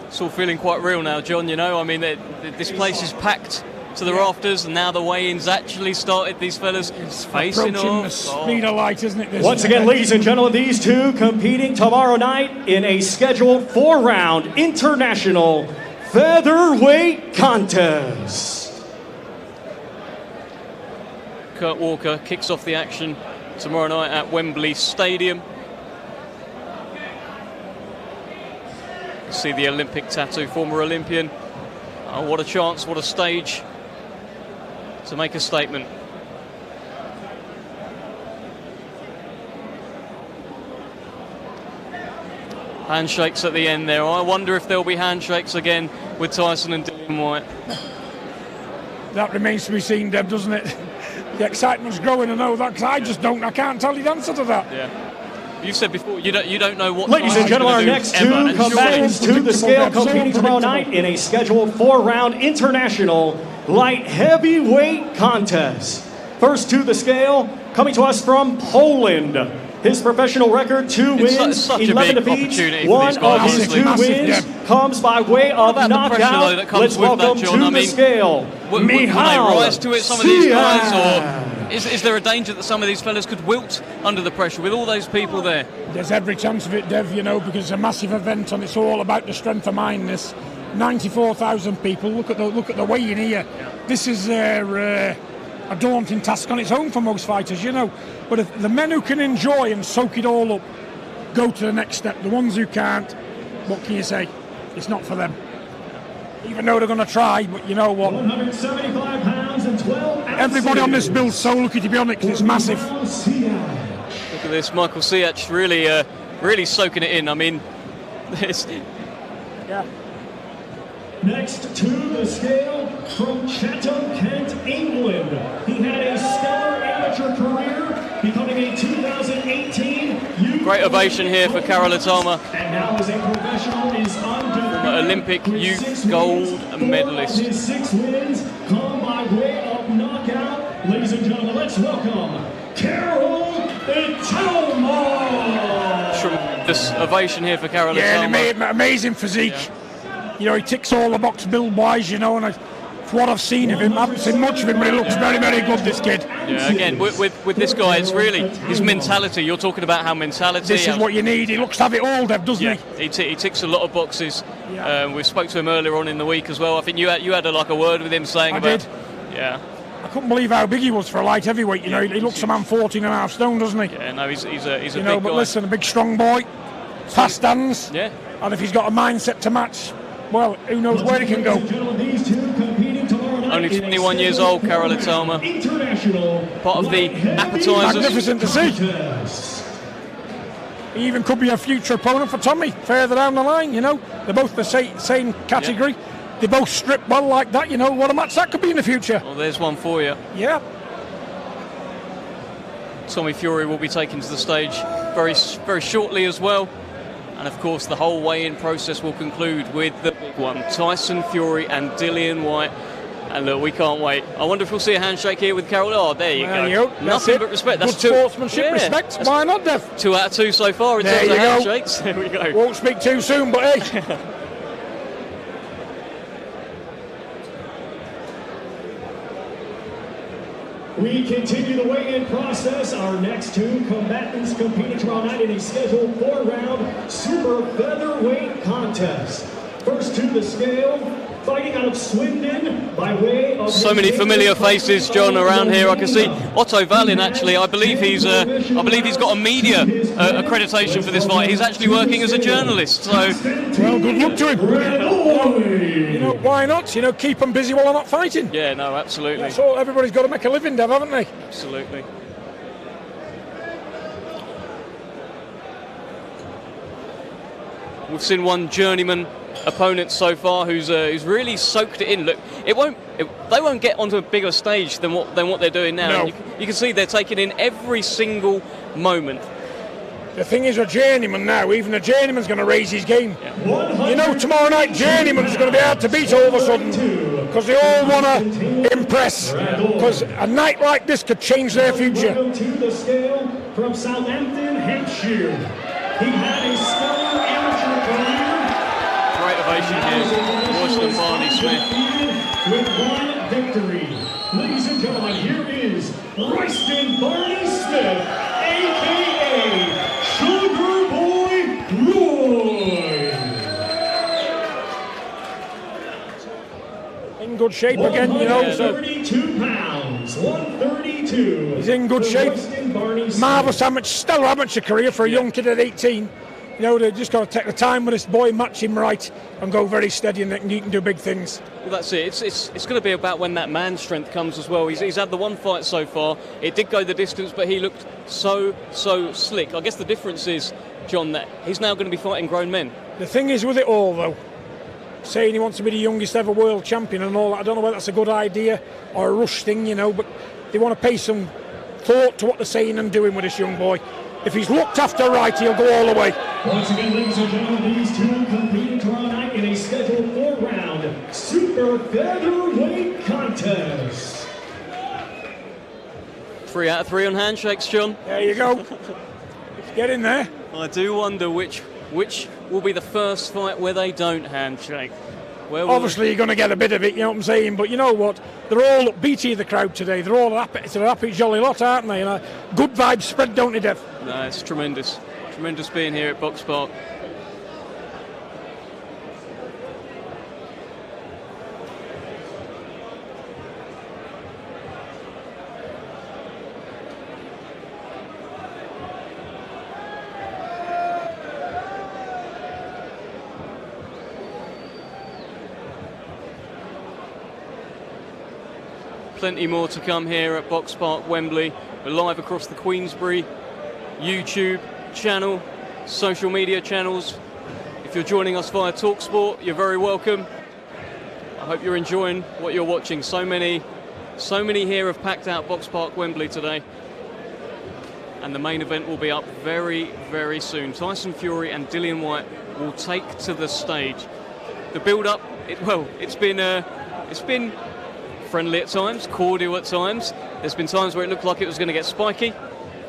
It's all feeling quite real now, John, you know. I mean, this place is packed to the rafters, and now the weigh-ins actually started. These fellas facing off. The speed of light, isn't it? Once again, ladies and gentlemen, these two competing tomorrow night in a scheduled 4-round international featherweight contest. Kurt Walker kicks off the action tomorrow night at Wembley Stadium. See the Olympic tattoo, former Olympian. Oh, what a chance, what a stage to make a statement. Handshakes at the end there. I wonder if there'll be handshakes again with Tyson and Dillian Whyte. That remains to be seen, Deb, doesn't it? The excitement's growing, I know that, because I can't tell you the answer to that. Yeah. You said before, you don't know what. Ladies and gentlemen, our next two combatants to the scale competing tomorrow night in a scheduled 4-round international light heavyweight contest. First to the scale, coming to us from Poland. His professional record, 2 wins, 11 defeats. One of his 2 wins comes by way of knockout. Let's welcome to the scale, Will they rise to it, some of these guys, or is there a danger that some of these fellas could wilt under the pressure with all those people there? There's every chance of it, Dev, you know, because it's a massive event and it's all about the strength of mind. This 94,000 people. Look at the weigh-in here. This is a daunting task on its own for most fighters, you know. But if the men who can enjoy and soak it all up go to the next step. The ones who can't, what can you say? It's not for them. Even though they're going to try, but you know what? 175 pounds and 12 ounces. Everybody on this bill's so lucky to be on it because it's massive. Look at this, Michael Siach really soaking it in. I mean, it's... Yeah. Next to the scale, from Chatham, Kent, England. He had a stellar amateur career, becoming a 2018 Great ovation here for Karol Atama. And now as a professional is undefeated. Olympic youth gold medalist. His 6 wins come by way of knockout. Ladies and gentlemen, let's welcome Karol Atama. Tremendous ovation here for Karol Atama. Yeah, amazing physique. Yeah. You know, he ticks all the box build-wise, you know, and for what I've seen of him, I haven't seen much of him, but he looks very, very good, this kid. Yeah, again, with this guy, it's really his mentality. You're talking about how mentality... This is what you need. He looks to have it all, Dev, doesn't he? He ticks a lot of boxes. Yeah. We spoke to him earlier on in the week as well. I think you had a word with him saying I did. Yeah. I couldn't believe how big he was for a light heavyweight, you know. He looks a man 14.5 stone, doesn't he? Yeah, no, he's a big guy. But listen, a big strong boy, fast hands. Yeah. And if he's got a mindset to match... Well, who knows where he can go. Only 21 years old, Karol Atama. Part of the appetizers. Magnificent to see. He even could be a future opponent for Tommy further down the line, you know. They're both the same category. Yeah. They both strip well like that, you know. What a match that could be in the future. Well, there's one for you. Yeah. Tommy Fury will be taken to the stage very, very shortly as well. And of course, the whole weigh-in process will conclude with the big one, Tyson Fury and Dillian Whyte. And look, we can't wait. I wonder if we'll see a handshake here with Karol. Oh, there you go. Nothing but respect. That's good sportsmanship, respect. That's why not, Dev? 2 out of 2 so far in terms of handshakes. There we go. Won't speak too soon, but hey. We continue the weigh-in process. Our next 2 combatants competing tomorrow night in a scheduled 4-round super featherweight contest. First to the scale, fighting out of Swindon by way of... So many familiar faces, John, around here. I can see Otto Wallin, actually. I believe he's got a media accreditation for this fight. He's actually working as a journalist. So, well, good luck to him. You know, why not? You know, keep them busy while they're not fighting. Yeah, no, absolutely. That's all. Everybody's got to make a living, Dev, haven't they? Absolutely. We've seen one journeyman opponent so far who's really soaked it in. Look, they won't get onto a bigger stage than what they're doing now. No. You can see they're taking in every single moment. The thing is, a journeyman now, even a journeyman's going to raise his game. Yeah. You know, tomorrow night, journeyman's going to be hard to beat all of a sudden because they all want to impress. Because a night like this could change their future. To the scale from Southampton, Hampshire. He had a stellar amateur career. Great ovation here. Royston Barney Smith. With one victory. Ladies and gentlemen, here is Royston Barney Smith, a.k.a. Sugar Boy Roy. In good shape again, you know. So 32 pounds, 132. He's in good shape. Marvellous stellar amateur career for a young kid at 18. You know, they just got to take the time with this boy, match him right, and go very steady, and you can do big things. Well, that's it. It's going to be about when that man strength comes as well. He's had the one fight so far. It did go the distance, but he looked so slick. I guess the difference is, John, that he's now going to be fighting grown men. The thing is with it all, though, saying he wants to be the youngest ever world champion and all that, I don't know whether that's a good idea or a rush thing, you know, but they want to pay some thought to what they're saying and doing with this young boy. If he's looked after right, he'll go all the way. Once again, ladies and gentlemen, these two competing tomorrow night in a scheduled 4-round super featherweight contest. 3 out of 3 on handshakes, John. There you go. Get in there. I do wonder which will be the first fight where they don't handshake. Obviously, you're going to get a bit of it, you know what I'm saying? But you know what? They're all upbeaty, the crowd today. They're all happy. It's a happy, jolly lot, aren't they? And good vibes spread, don't they, Dev? No, it's tremendous. Tremendous being here at Box Park. Plenty more to come here at Box Park, Wembley. We're live across the Queensbury YouTube channel, social media channels. If you're joining us via TalkSport, you're very welcome. I hope you're enjoying what you're watching. So many here have packed out Box Park, Wembley today. And the main event will be up very, very soon. Tyson Fury and Dillian Whyte will take to the stage. The build-up, it's been friendly at times, cordial at times. There's been times where it looked like it was going to get spiky,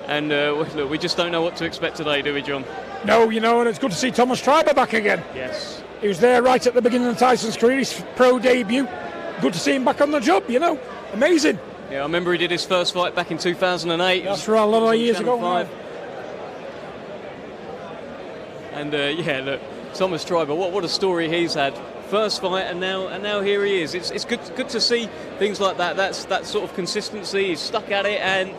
and look, we just don't know what to expect today, do we, John? No, you know, and it's good to see Thomas Treiber back again. Yes. He was there right at the beginning of Tyson's career, his pro debut. Good to see him back on the job, you know. Amazing. Yeah, I remember he did his first fight back in 2008. That's right, a lot of years ago. And yeah, look, Thomas Treiber, what a story he's had. First fight, and now here he is. It's good to see things like that. That's that sort of consistency. He's stuck at it, and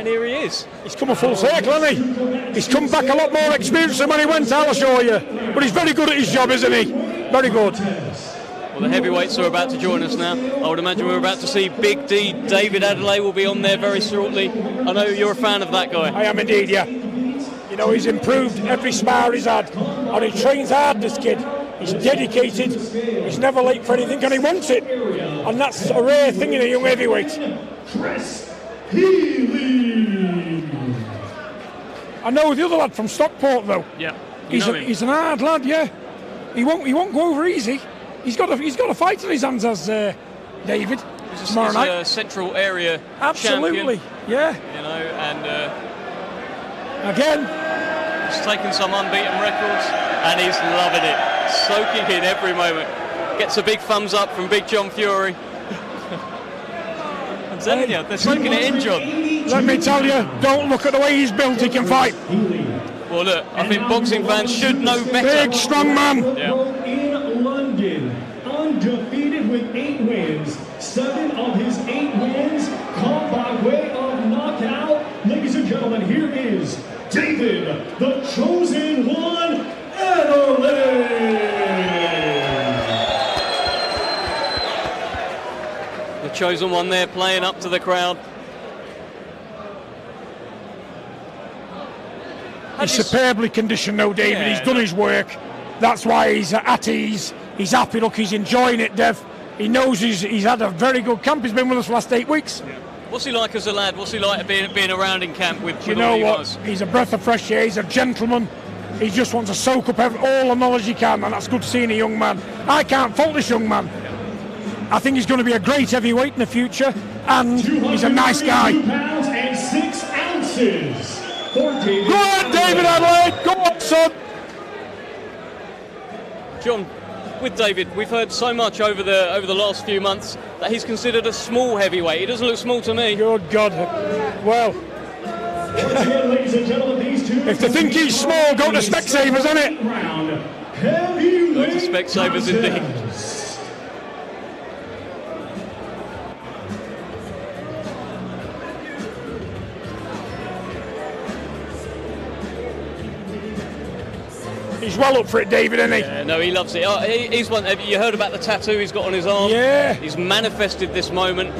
here he is. He's come a full circle, hasn't he? He's come back a lot more experienced than when he went, I'll assure you. But he's very good at his job, isn't he? Very good. Well, the heavyweights are about to join us now. I would imagine we're about to see Big D. David Adelaide will be on there very shortly. I know you're a fan of that guy. I am indeed, yeah. You know, he's improved every spar he's had, and he trains hard, this kid. He's dedicated, he's never late for anything, and he wants it. And that's a rare thing in a young heavyweight. Chris Healy. I know the other lad from Stockport, though. Yeah. He's an hard lad, yeah. He won't go over easy. He's got a fight in his hands, as David. He's a central area Absolutely, champion, yeah. You know, and again, he's taken some unbeaten records, and he's loving it. Soaking in every moment. Gets a big thumbs up from Big John Fury. I'm telling you, they're soaking it in, John. Let me tell you, don't look at the way he's built, he can fight. Well, look, I think boxing fans should know better. Big, strong man. Yeah. In London, undefeated with 8 wins. 7 of his 8 wins come by way of knockout. Ladies and gentlemen, here is David, the Chosen One, The Chosen One there playing up to the crowd. He's superbly conditioned though, David. Yeah. He's done his work. That's why he's at ease. He's happy. Look, he's enjoying it, Dev. He knows he's had a very good camp. He's been with us for the last 8 weeks. Yeah. What's he like as a lad? What's he like being around in camp with you know all you what? guys? He's a breath of fresh air. He's a gentleman. He just wants to soak up all the knowledge he can, and that's good to see in a young man. I can't fault this young man. I think he's going to be a great heavyweight in the future, and he's a nice guy. 2 pounds and 6 ounces for David. Go on, David Adelaide. Go on, son. John, with David, we've heard so much over the last few months that he's considered a small heavyweight. He doesn't look small to me. Good God. Well, Once again, ladies and gentlemen, these two. if they think he's small, go to Specsavers, isn't it? Heavyweight Go to Specsavers indeed. He's well up for it, David, isn't he? Yeah, no, he loves it. Oh, he's one. Have you heard about the tattoo he's got on his arm? Yeah. He's manifested this moment.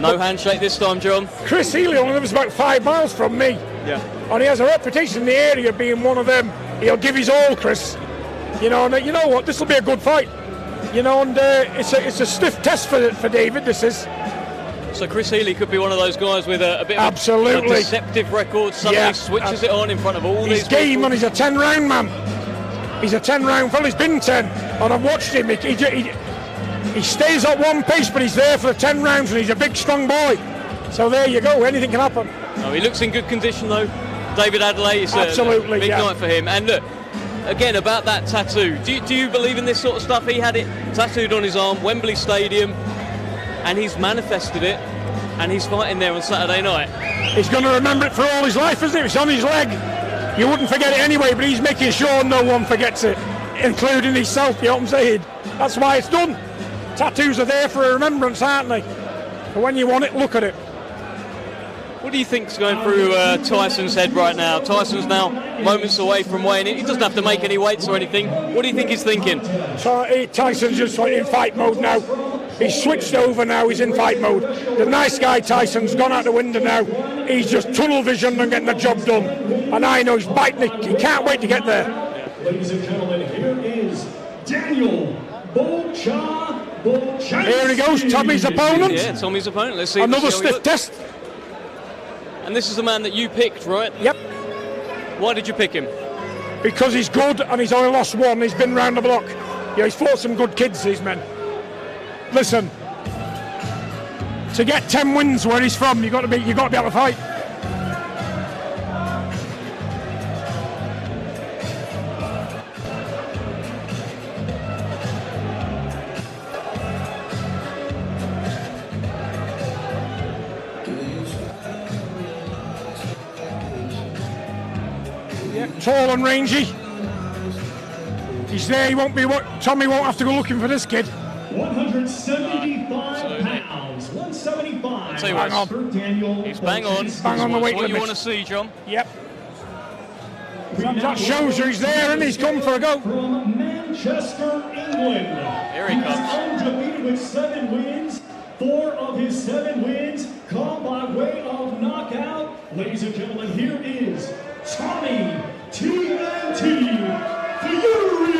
No handshake this time, John. Chris Healy only lives about 5 miles from me. Yeah. And he has a reputation in the area of being one of them. He'll give his all, Chris. You know, and you know what? This will be a good fight. You know, and it's a stiff test for David, this is. So Chris Healy could be one of those guys with a bit of Absolutely. a deceptive record. Suddenly switches it on in front of all these He's game, people. and he's a 10-round man. He's a 10-round fella. He's been 10, and I've watched him. He stays at one pace, but he's there for the 10 rounds, and he's a big, strong boy. So there you go. Anything can happen. Oh, he looks in good condition, though. David Adelaide, it's Absolutely, a big night for him. And look, again, about that tattoo. Do you believe in this sort of stuff? He had it tattooed on his arm, Wembley Stadium, and he's manifested it, and he's fighting there on Saturday night. He's going to remember it for all his life, isn't it? It's on his leg. You wouldn't forget it anyway, but he's making sure no one forgets it, including himself, you know what I'm saying? That's why it's done. Tattoos are there for a remembrance, aren't they? But when you want it, look at it. What do you think's going through Tyson's head right now? Tyson's now moments away from weighing in. He doesn't have to make any weights or anything. What do you think he's thinking? Tyson's just in fight mode now. He's switched over now. He's in fight mode. The nice guy Tyson's gone out the window now. He's just tunnel vision and getting the job done. And I know he's biting it. He can't wait to get there. Ladies and gentlemen, here is Daniel Bolcha. Here he goes, Tommy's opponent. Yeah, Tommy's opponent. Let's see. Another let's see how he stiff test. And this is the man that you picked, right? Yep. Why did you pick him? Because he's good and he's only lost one. He's been round the block. Yeah, he's fought some good kids, these men. Listen, to get 10 wins where he's from, you've got to be able to fight. Yeah, tall and rangy. He's there. He won't be. Tommy won't have to go looking for this kid. 175 pounds, 175. Tell you what, for Daniel. He's bang on. Bang on the weight What limit. you want to see, John? Yep. That shows you he's there and he's come for a go. From Manchester, England. Here he comes. He's undefeated with 7 wins. 4 of his 7 wins come by way of knockout. Ladies and gentlemen, here is Tommy TNT Fury.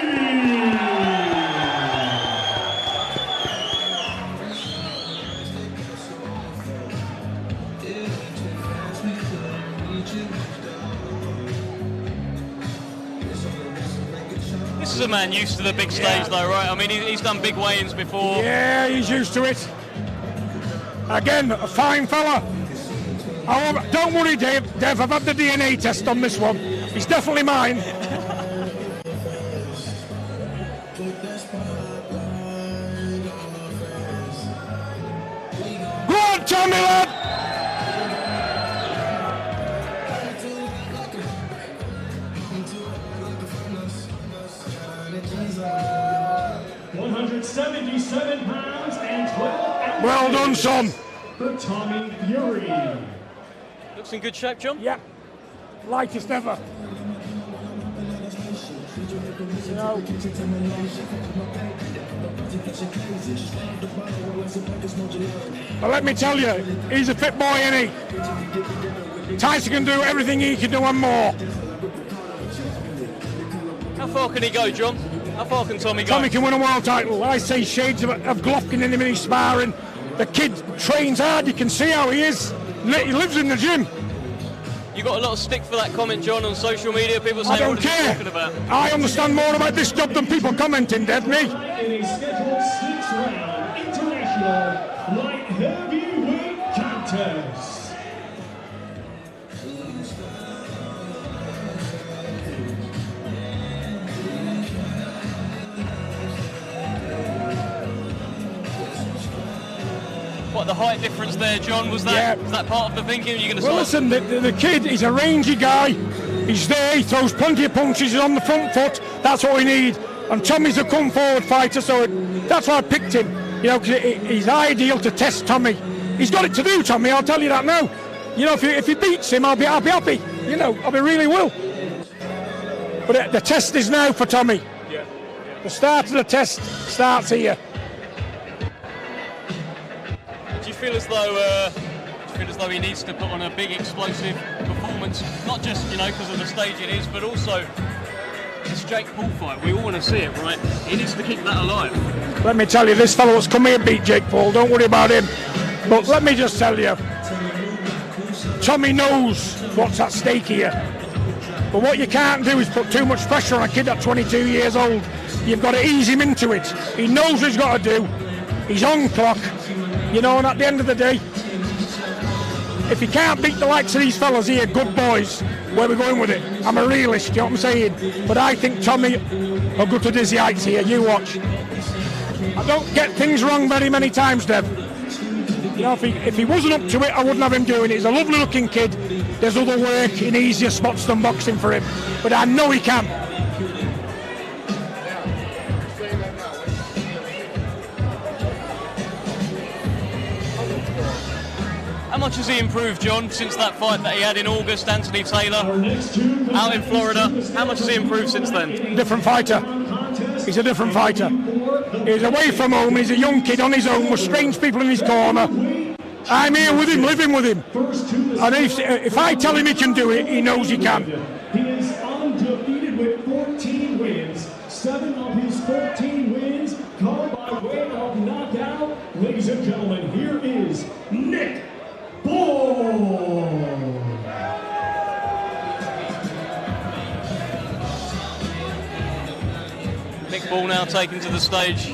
This is a man used to the big stage, though, right? I mean, he's done big weigh-ins before. Yeah, he's used to it. Again, a fine fella. Oh, don't worry, Dev. I've had the DNA test on this one. He's definitely mine. Go on, Tommy, lad! £177 Well done, son. For Tommy Fury. Looks in good shape, John. Yeah, lightest ever. You know, but let me tell you, he's a fit boy, ain't he? Tyson can do everything he can do and more. How far can he go, John? How far can Tommy go? Tommy can win a world title. I say shades of Golovkin in him in his sparring. The kid trains hard, you can see how he is. He lives in the gym. You got a lot of stick for that comment, John, on social media. People say, I don't what are you care. talking about? I understand more about this job than people commenting, Dead me. In a scheduled 6-round international light heavyweight contest. What, the height difference there, John? Was that part of the thinking? Are you going to Well, listen, the kid is a rangy guy. He's there, he throws plenty of punches, he's on the front foot. That's what we need. And Tommy's a come-forward fighter, so that's why I picked him. You know, because he's ideal to test Tommy. He's got it to do, Tommy, I'll tell you that now. You know, if he beats him, I'll be happy. You know, I really will. But the test is now for Tommy. Yeah. The start of the test starts here. Do you feel as though he needs to put on a big explosive performance, not just because of the stage it is, but also this Jake Paul fight? We all want to see it, right? He needs to keep that alive. Let me tell you, this fellow that's come here beat Jake Paul. Don't worry about him. But let me just tell you, Tommy knows what's at stake here. But what you can't do is put too much pressure on a kid at 22 years old. You've got to ease him into it. He knows what he's got to do. He's on clock. And at the end of the day, if he can't beat the likes of these fellas here, good boys, where we're going with it? I'm a realist, you know what I'm saying? But I think Tommy will go to dizzy heights here, you watch. I don't get things wrong very many times, Dev. If he wasn't up to it, I wouldn't have him doing it. He's a lovely looking kid. There's other work in easier spots than boxing for him. But I know he can. How much has he improved, John, since that fight that he had in August, Anthony Taylor, out in Florida? How much has he improved since then? Different fighter. He's a different fighter. He's away from home, he's a young kid on his own with strange people in his corner. I'm here with him, living with him. And if I tell him he can do it, he knows he can. He is undefeated with 14 wins. 7 of his 14 wins come by way of knockout. Ladies and gentlemen, here is Nick Bull. Nick Bull now taken to the stage.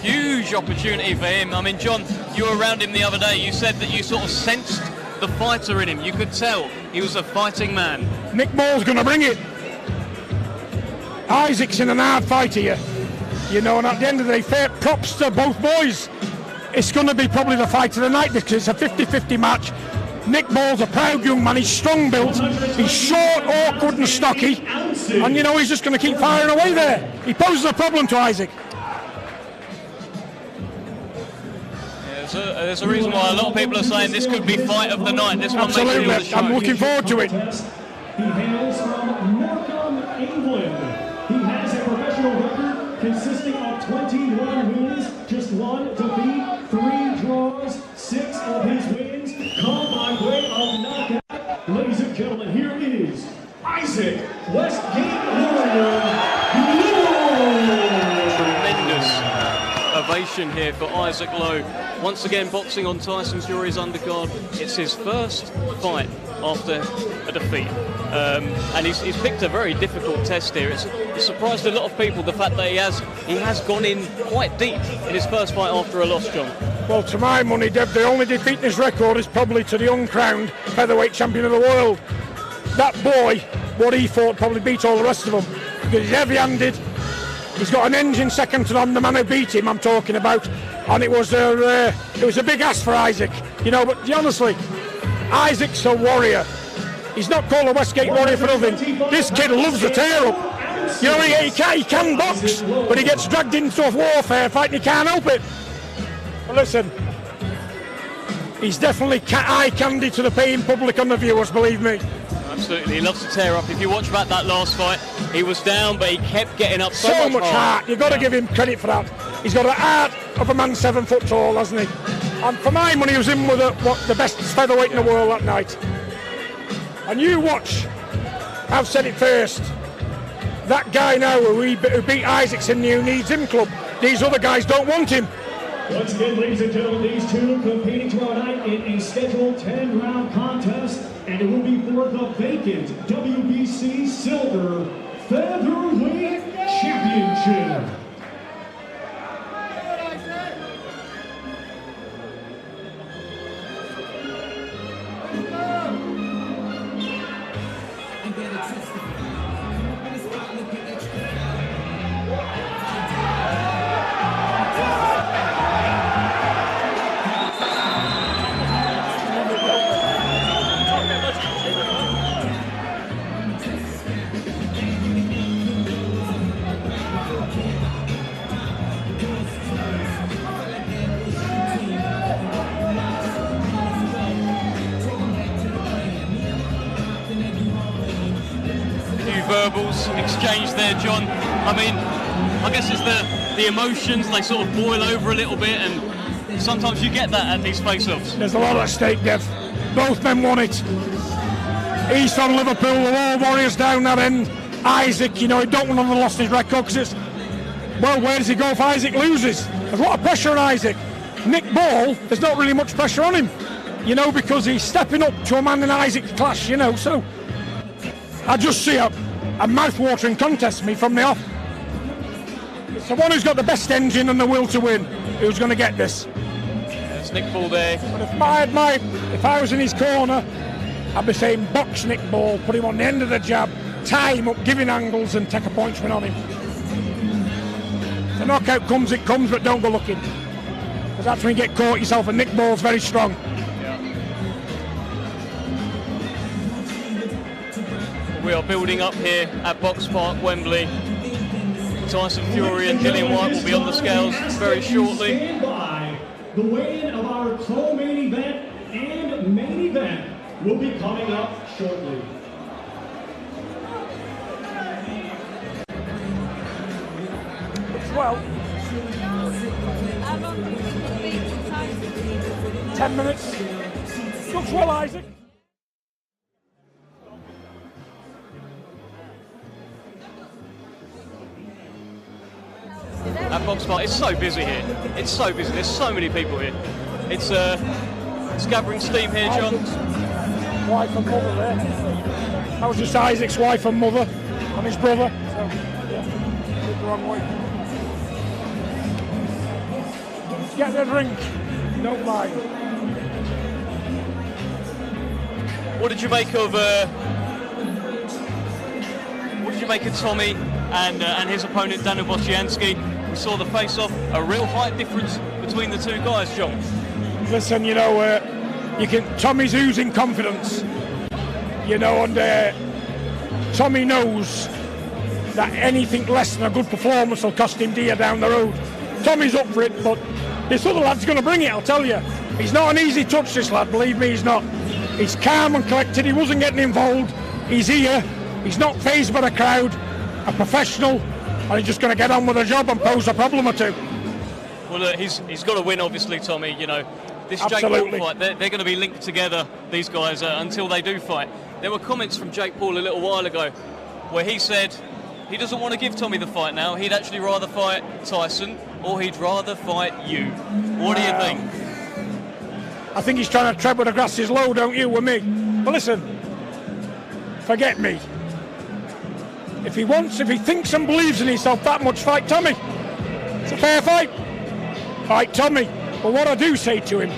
Huge opportunity for him. I mean, John, you were around him the other day. You said that you sort of sensed the fighter in him. You could tell he was a fighting man. Nick Bull's going to bring it. Isaac's in an hard fight here. And at the end of the day, fair props to both boys. It's going to be probably the fight of the night because it's a 50-50 match. Nick Bull's a proud young man. He's strong built. He's short, awkward and stocky. And he's just going to keep firing away there. He poses a problem to Isaac. There's a reason why a lot of people are saying this could be fight of the night. This one Absolutely. makes it I'm looking forward to it. He hails from Morecambe, England. He has a professional record consisting of 21 wins, just 1 defeat, 3 draws, 6 of his wins come by way of knockout. Ladies and gentlemen, here is Isaac Westgate Warrior. Tremendous ovation here for Isaac Lowe. Once again, boxing on Tyson Fury's undercard. It's his first fight after a defeat. And he's picked a very difficult test here. It's surprised a lot of people, the fact that he has gone in quite deep in his first fight after a loss, John. Well, to my money, Deb, the only defeat in his record is probably to the uncrowned featherweight champion of the world. That boy, what he fought, probably beat all the rest of them because he's heavy-handed. He's got an engine second to none. The man who beat him, I'm talking about, and it was a big ask for Isaac. But honestly, Isaac's a warrior. He's not called a Westgate Warrior for nothing. This kid loves the tear-up. He can box, but he gets dragged into a warfare fight and he can't help it. But listen, he's definitely eye candy to the paying public and the viewers, believe me. Absolutely, he loves to tear up. If you watch back that last fight, he was down, but he kept getting up so much heart. You've got to give him credit for that. He's got the heart of a man 7 foot tall, hasn't he? And for my money, he was in with the best featherweight in the world that night. And you watch, I've said it first, that guy now who beat Isaacs in the Who Needs Him club, these other guys don't want him. Once again, ladies and gentlemen, these two competing tomorrow night in a scheduled 10-round contest, and it will be for the vacant WBC Silver Featherweight Championship. Verbals exchanged there, John. I mean, I guess it's the emotions, they sort of boil over a little bit, and sometimes you get that at these face-offs. There's a lot at stake, Dev. Both men want it. East on Liverpool, the War Warriors down that end. Isaac, you know, he don't want to have lost his record because it's, well, where does he go if Isaac loses? There's a lot of pressure on Isaac. Nick Ball, there's not really much pressure on him, you know, because he's stepping up to a man in Isaac's class, you know, so I just see a mouth-watering contest to me from the off. It's the one who's got the best engine and the will to win who's going to get this. There's Nick Ball there. But if I was in his corner, I'd be saying box Nick Ball, put him on the end of the jab, tie him up, give him angles and take a punishment on him. If the knockout comes, it comes, but don't go looking. Because that's when you get caught yourself, and Nick Ball's very strong. We are building up here at Box Park, Wembley. Tyson Fury and Dillian Whyte will be on the scales very shortly. Stand by. The weigh-in of our co-main event and main event will be coming up shortly. Well, 10 minutes. Looks well, Isaac. At Box Park, it's so busy here. It's so busy. There's so many people here. It's gathering steam here, John. Isaac's wife and mother there. That was just Isaac's wife and mother and his brother. So, yeah, the wrong way. Get the drink. Don't mind. What did you make of? What did you make of Tommy and his opponent Daniel Bocianski? We saw the face-off. A real height difference between the two guys, John. Listen, you know, Tommy's oozing confidence. You know, and Tommy knows that anything less than a good performance will cost him dear down the road. Tommy's up for it, but this other lad's going to bring it, I'll tell you. He's not an easy touch, this lad, believe me, he's not. He's calm and collected, he wasn't getting involved. He's here, he's not fazed by the crowd, a professional, and he's just going to get on with the job and pose a problem or two. Well, look, he's got to win, obviously, Tommy. You know, this Absolutely. Jake Paul fight, they're going to be linked together, these guys, until they do fight. There were comments from Jake Paul a little while ago where he said he doesn't want to give Tommy the fight now. He'd actually rather fight Tyson, or he'd rather fight you. What do you think? I think he's trying to tread where the grass is low, don't you, with me? But listen, forget me. If he thinks and believes in himself that much, fight Tommy. It's a fair fight. Fight Tommy. But what I do say to him,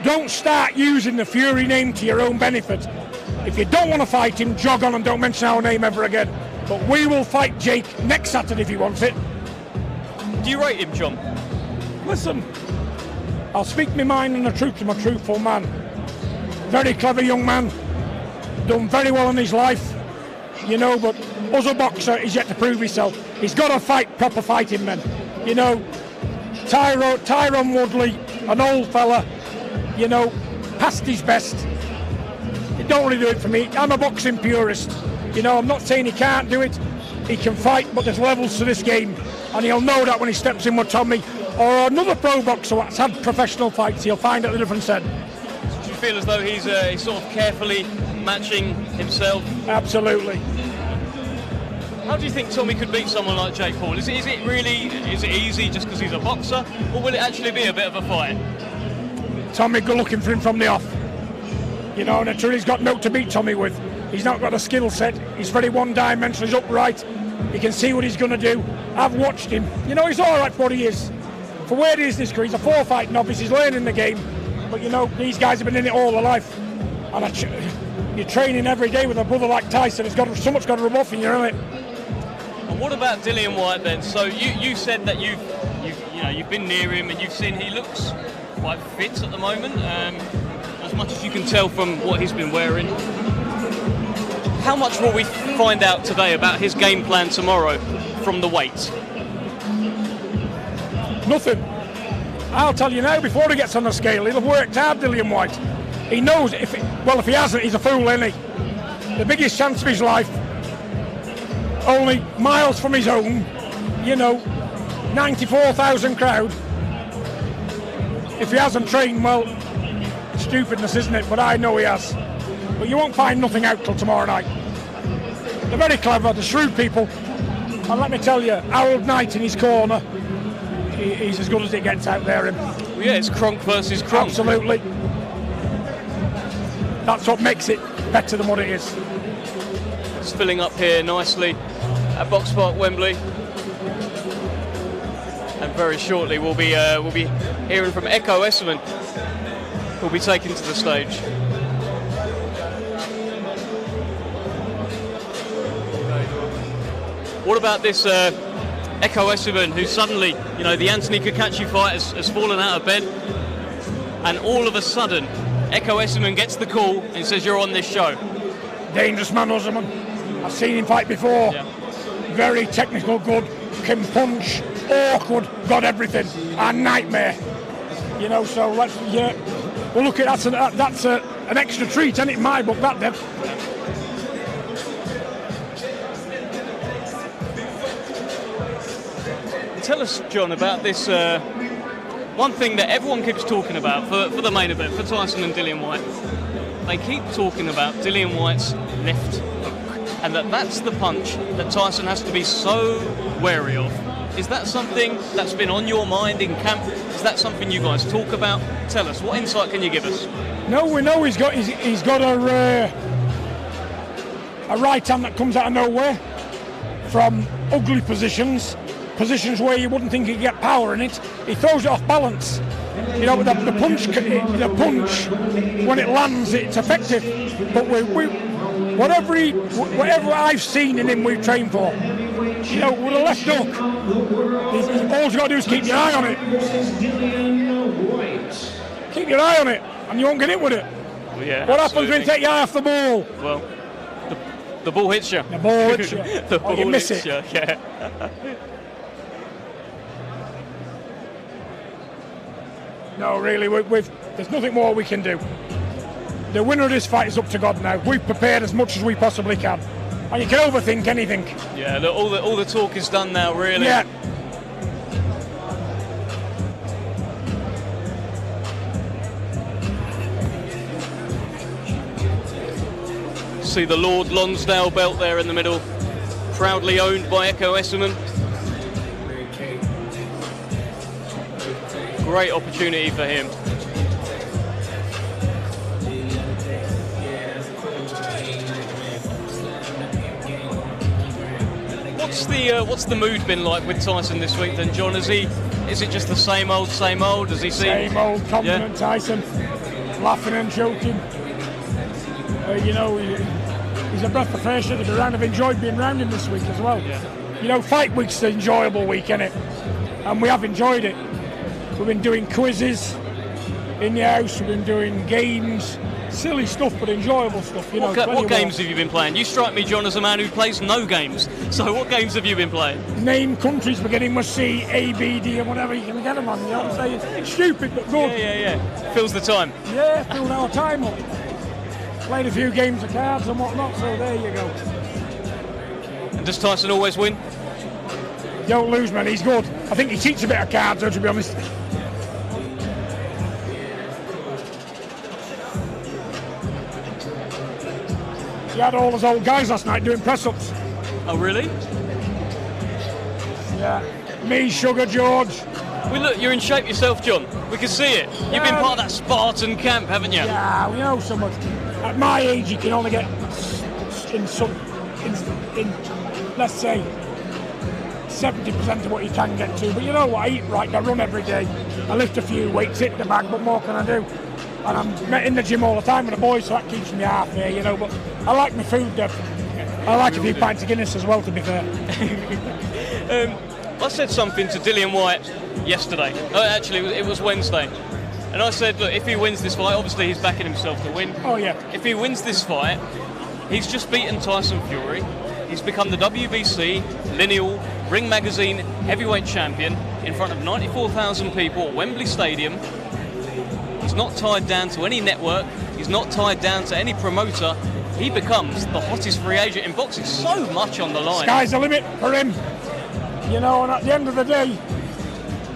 don't start using the Fury name to your own benefit. If you don't want to fight him, jog on and don't mention our name ever again. But we will fight Jake next Saturday if he wants it. Do you rate him, John? Listen, I'll speak my mind and the truth to my truthful man. Very clever young man, done very well in his life, you know, but as a boxer, he's yet to prove himself. He's got to fight proper fighting men. You know, Tyrone Woodley, an old fella, you know, past his best. He don't really do it for me. I'm a boxing purist. You know, I'm not saying he can't do it. He can fight, but there's levels to this game, and he'll know that when he steps in with Tommy or another pro boxer that's had professional fights. He'll find out the difference then. Do you feel as though he's sort of carefully matching himself? Absolutely. How do you think Tommy could beat someone like Jake Paul? Is it easy just because he's a boxer, or will it actually be a bit of a fight? Tommy, good looking for him from the off. You know, and he's got no to beat Tommy with. He's not got a skill set. He's very one-dimensional. He's upright. You can see what he's going to do. I've watched him. You know, he's all right for what he is. For where he is this career, he's a 4-fight novice. He's learning the game. But, you know, these guys have been in it all their life. And you're training every day with a brother like Tyson. It's got so much got to rub off in you, isn't it? And what about Dillian Whyte then? So you said that you've been near him and you've seen he looks quite fit at the moment, as much as you can tell from what he's been wearing. How much will we find out today about his game plan tomorrow from the weight? Nothing. I'll tell you now, before he gets on the scale, he'll have worked hard, Dillian Whyte. He knows, if he hasn't, he's a fool, isn't he? The biggest chance of his life, only miles from his home, you know, 94,000 crowd. If he hasn't trained, well, stupidness, isn't it? But I know he has. But you won't find nothing out till tomorrow night. They're very clever, they're shrewd people. And let me tell you, Harold Knight in his corner, he's as good as it gets out there. Well, yeah, it's Kronk versus Kronk. Absolutely. That's what makes it better than what it is. It's filling up here nicely at Box Park, Wembley. And very shortly we'll be hearing from Echo Esserman, who'll be taken to the stage. What about this Echo Esserman, who suddenly, you know, the Anthony Kakachi fight has fallen out of bed, and all of a sudden Echo Esserman gets the call and says, "You're on this show." Dangerous man, Esserman. I've seen him fight before. Yeah. Very technical, good, can punch, awkward, got everything. A nightmare. You know, so let's, yeah. Well, look, that's an extra treat, isn't it, in my book, that, Deb? Tell us, John, about this one thing that everyone keeps talking about for the main event, for Tyson and Dillian Whyte. They keep talking about Dillian Whyte's left hook, and that's the punch that Tyson has to be so wary of. Is that something that's been on your mind in camp? Is that something you guys talk about? Tell us, what insight can you give us? No, we know he's got a right hand that comes out of nowhere from ugly positions where you wouldn't think he'd get power in it. He throws it off balance. You know, the punch, when it lands, it's effective. But whatever I've seen in him, we've trained for. You know, with a left hook, all you've got to do is keep your eye on it. Keep your eye on it, and you won't get hit with it. Well, yeah, what happens when you take your eye off the ball? Well, the ball hits you. The ball hits you. The ball you miss hits it. You, yeah. No, really, there's nothing more we can do. The winner of this fight is up to God now. We've prepared as much as we possibly can. And you can overthink anything. Yeah, look, all the talk is done now, really. Yeah. See the Lord Lonsdale belt there in the middle, proudly owned by Echo Esserman. Great opportunity for him. What's the mood been like with Tyson this week then, John? Is it just the same old? Does he seem same old confident yeah. Tyson, laughing and joking? You know, he's a breath of fresh air to be around. I've enjoyed being around him this week as well. Yeah. You know, fight week's an enjoyable week, isn't it? And we have enjoyed it. We've been doing quizzes in the house. We've been doing games, silly stuff, but enjoyable stuff. You know. What games have you been playing? You strike me, John, as a man who plays no games. So what games have you been playing? Name countries beginning with C, A, B, D, and whatever you can get them on. You know what I'm saying? It's stupid but good. Yeah. Fills the time. Yeah, filled our time up. Played a few games of cards and whatnot. So there you go. And does Tyson always win? Don't lose, man. He's good. I think he cheats a bit of cards, though, to be honest. He had all his old guys last night doing press-ups. Oh, really? Yeah. Me, Sugar, George. Well, look, you're in shape yourself, John. We can see it. You've been part of that Spartan camp, haven't you? Yeah, we know so much. At my age, you can only get in let's say, 70% of what you can get to. But you know what? I eat right. I run every day. I lift a few weights, hit the bag. What more can I do? And I'm in the gym all the time with the boys, so that keeps me half there, you know. But I like my food, Dev. I like a few pints of Guinness as well, to be fair. I said something to Dillian Whyte yesterday. Actually, it was Wednesday. And I said, look, if he wins this fight, obviously he's backing himself to win. Oh, yeah. If he wins this fight, he's just beaten Tyson Fury. He's become the WBC Lineal Ring Magazine Heavyweight Champion in front of 94,000 people at Wembley Stadium. He's not tied down to any network. He's not tied down to any promoter. He becomes the hottest free agent in boxing. So much on the line. Sky's the limit for him. You know, and at the end of the day,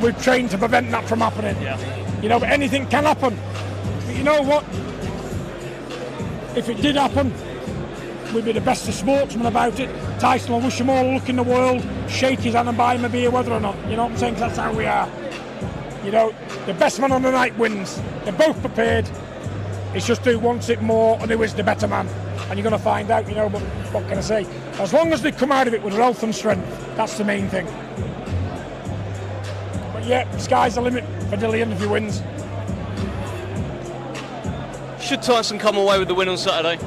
we've trained to prevent that from happening. Yeah. You know, but anything can happen. But you know what? If it did happen, we'd be the best of sportsmen about it. Tyson will wish him all the luck in the world, shake his hand and buy him a beer, whether or not. You know what I'm saying? 'Cause that's how we are. You know, the best man on the night wins. They're both prepared. It's just who wants it more and who is the better man. And you're going to find out, you know, but what can I say? As long as they come out of it with health and strength, that's the main thing. But yeah, sky's the limit for Dillian if he wins. Should Tyson come away with the win on Saturday?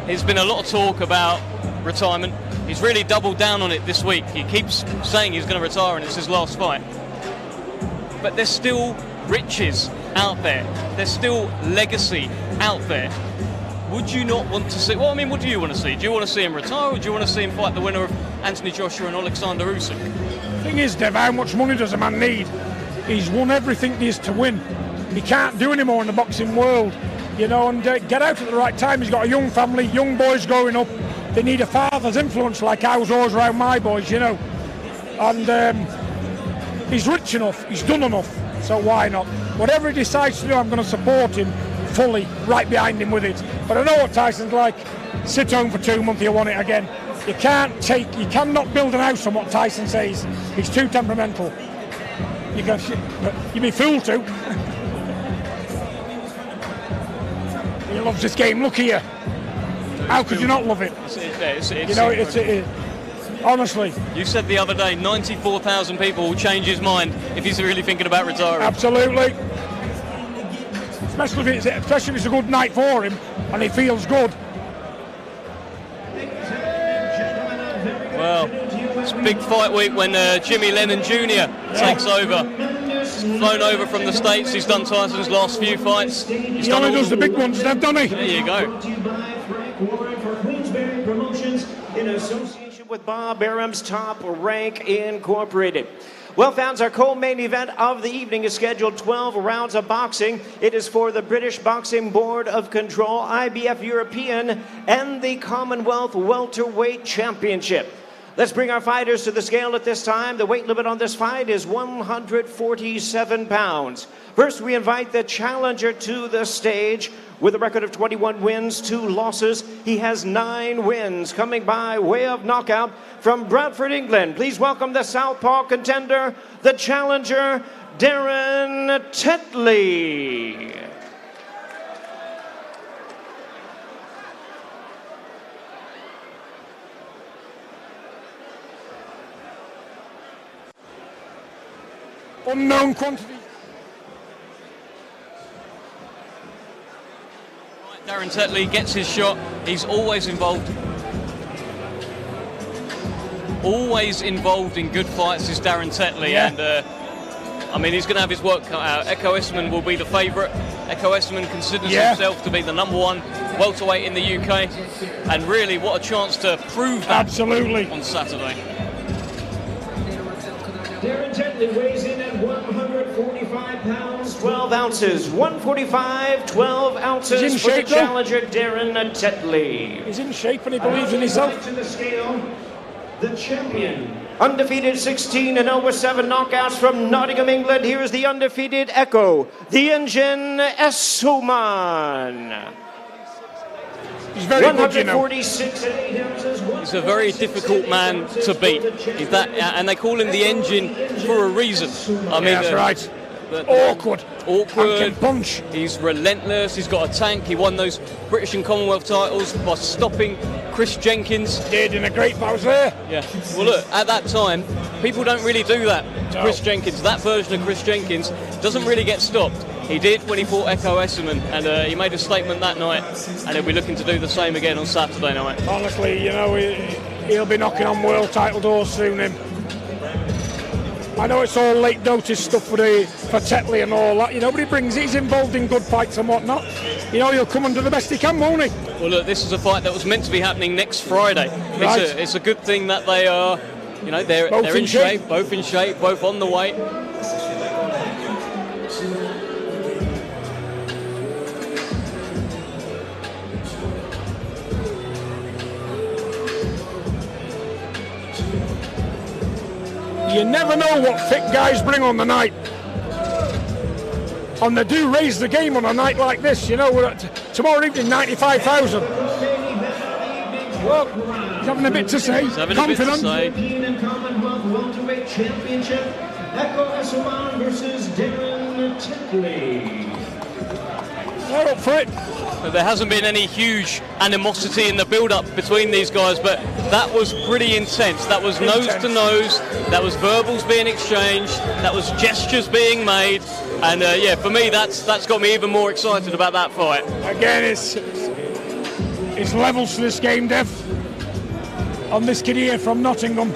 There's been a lot of talk about retirement. He's really doubled down on it this week. He keeps saying he's going to retire and it's his last fight. But there's still riches out there. There's still legacy out there. Would you not want to see... Well, I mean, what do you want to see? Do you want to see him retire or do you want to see him fight the winner of Anthony Joshua and Alexander Usyk? The thing is, Dev, how much money does a man need? He's won everything there is to win. He can't do any more in the boxing world. You know, and get out at the right time. He's got a young family, young boys growing up. They need a father's influence like I was always around my boys, you know. And he's rich enough, he's done enough, so why not? Whatever he decides to do, I'm going to support him fully, right behind him with it. But I know what Tyson's like. Sit home for 2 months, he'll want it again. You cannot build an house on what Tyson says. He's too temperamental. You'd be fooled to. He loves this game. Look here. How could you not love it? Honestly. You said the other day 94,000 people will change his mind if he's really thinking about retiring. Absolutely. Especially if it's a good night for him and he feels good. Well, it's a big fight week when Jimmy Lennon Jr. takes over. He's flown over from the States. He's done Tyson's last few fights. He only does the big ones, doesn't he? There you go. In association with Bob Arum's Top Rank Incorporated. Well, fans, our co-main event of the evening is scheduled 12 rounds of boxing. It is for the British Boxing Board of Control, IBF European, and the Commonwealth Welterweight Championship. Let's bring our fighters to the scale at this time. The weight limit on this fight is 147 pounds. First, we invite the challenger to the stage. With a record of 21 wins, 2 losses, he has 9 wins, coming by way of knockout from Bradford, England. Please welcome the southpaw contender, the challenger, Darren Tetley. Unknown quantity. Darren Tetley gets his shot. He's always involved in good fights is Darren Tetley. Yeah. And I mean, he's going to have his work cut out. Echo Esserman will be the favourite. Echo Esserman considers himself to be the #1 welterweight in the UK, and really, what a chance to prove that on Saturday. Darren Tetley weighs in at 145 pounds, 12 ounces. 145, 12 ounces for the challenger, Darren Tetley. He's in shape and he believes in himself. To the scale, the champion. Undefeated 16-0 with 7 knockouts from Nottingham, England. Here is the undefeated Echo, the Engine Esserman. He's very good, you know. He's a very difficult man to beat. He's that, and they call him the Engine for a reason. I mean, that's right. Awkward. Awkward. Punch. He's relentless. He's got a tank. He won those British and Commonwealth titles by stopping Chris Jenkins. Did in a great bout there. Yeah. Well, look, at that time, people don't really do that to Chris Jenkins. That version of Chris Jenkins doesn't really get stopped. He did when he fought Echo Esserman, and he made a statement that night, and he'll be looking to do the same again on Saturday night. Honestly, you know, he'll be knocking on world title doors soon. I know it's all late notice stuff for Tetley and all that, you know, but he's involved in good fights and whatnot. You know, he'll come and do the best he can, won't he? Well, look, this is a fight that was meant to be happening next Friday. Right. It's a good thing that they are, you know, they're in shape, both in shape, both on the way. You never know what fit guys bring on the night. And they do raise the game on a night like this. You know, we're at tomorrow evening, 95,000. Well, he's having a bit to say. He's having confident. A bit to say. European and Commonwealth welterweight championship. Echo Esserman versus Darren Tetley. They're up for it. There hasn't been any huge animosity in the build-up between these guys, but that was pretty intense. That was nose to nose. That was verbals being exchanged. That was gestures being made. And yeah, for me, that's got me even more excited about that fight. Again, it's levels to this game, Dev. On this kid here from Nottingham,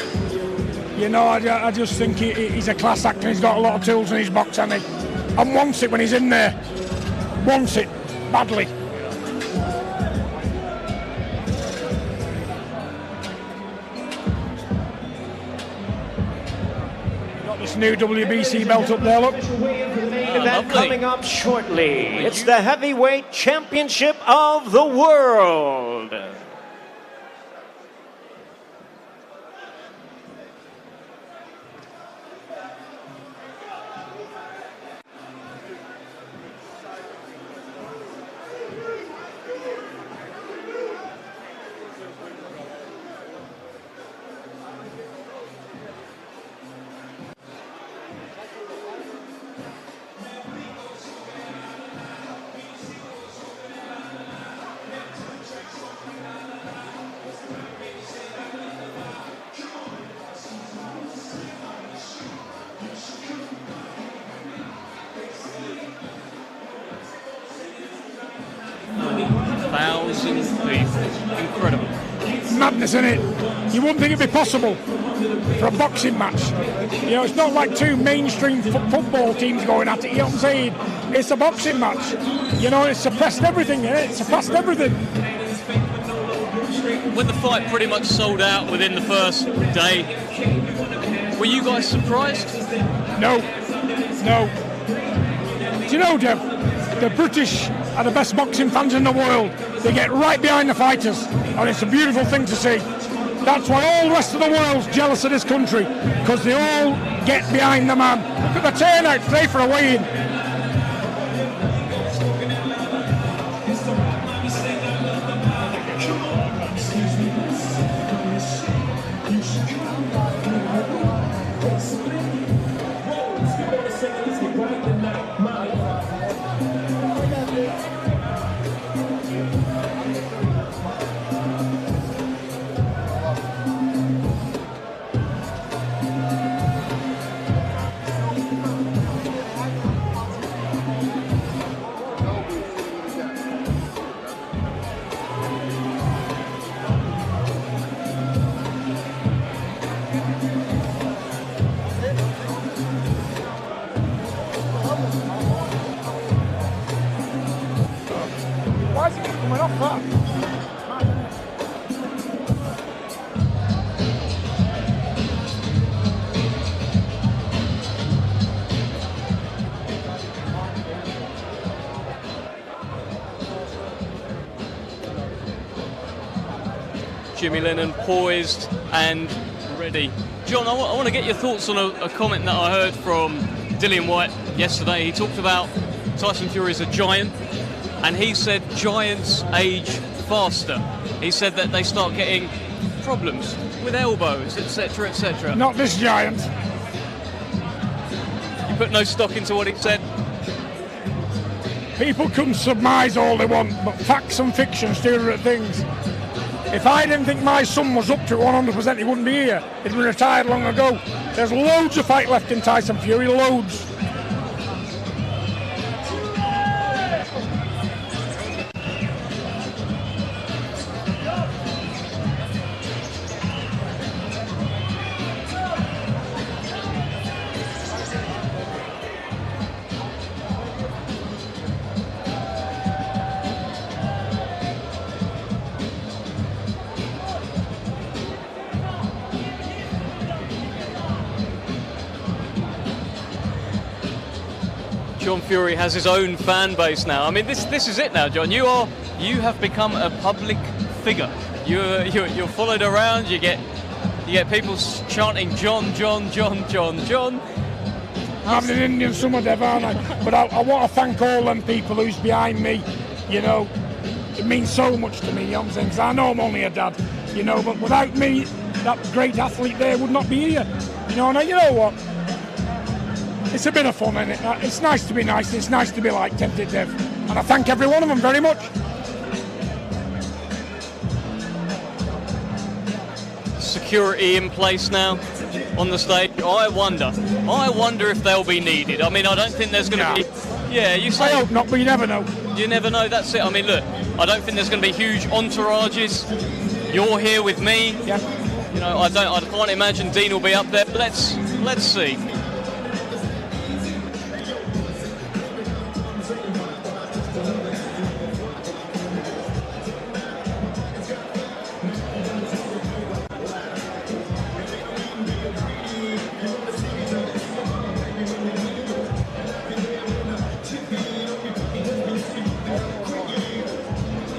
you know, I just think he's a class act and he's got a lot of tools in his box, hasn't he? And wants it when he's in there. Wants it badly. Got this new WBC belt up there, look. Event coming up shortly. It's the Heavyweight Championship of the World. Incredible. Madness, isn't it? You wouldn't think it'd be possible for a boxing match. You know, it's not like two mainstream football teams going at it, you know what I'm saying? It's a boxing match. You know, it's suppressed everything, it surpassed everything. When the fight pretty much sold out within the first day, were you guys surprised? No. Do you know, Dev, the British are the best boxing fans in the world. They get right behind the fighters, and it's a beautiful thing to see. That's why all the rest of the world's jealous of this country, because they all get behind the man. Look at the turnout today for a weigh-in. coming off that. Jimmy Lennon poised and ready. John, I want to get your thoughts on a comment that I heard from Dillian Whyte yesterday. He talked about Tyson Fury as a giant, and he said giants age faster. He said that they start getting problems with elbows, etc., etc. Not this giant. You put no stock into what he said? People can surmise all they want, but facts and fiction still are things. If I didn't think my son was up to it 100%, he wouldn't be here. He'd been retired long ago. There's loads of fight left in Tyson Fury, loads. John Fury has his own fan base now. I mean, this is it now, John. You have become a public figure. You're followed around. You get people chanting John, John, John, John, John. I'm an Indian summer dev, aren't I? But I want to thank all them people who's behind me. You know, it means so much to me. You know what I'm saying? Because I know I'm only a dad. You know, but without me, that great athlete there would not be here. You know, and you know what? It's a bit of fun, isn't it? It's nice to be nice. It's nice to be like Tempted Dev. And I thank every one of them very much. Security in place now on the stage. I wonder if they'll be needed. I mean, I don't think there's going to be... Yeah, you say... I hope not, but you never know. You never know, that's it. I mean, look, I don't think there's going to be huge entourages. You're here with me. Yeah. You know, I can't imagine Dean will be up there. But let's see.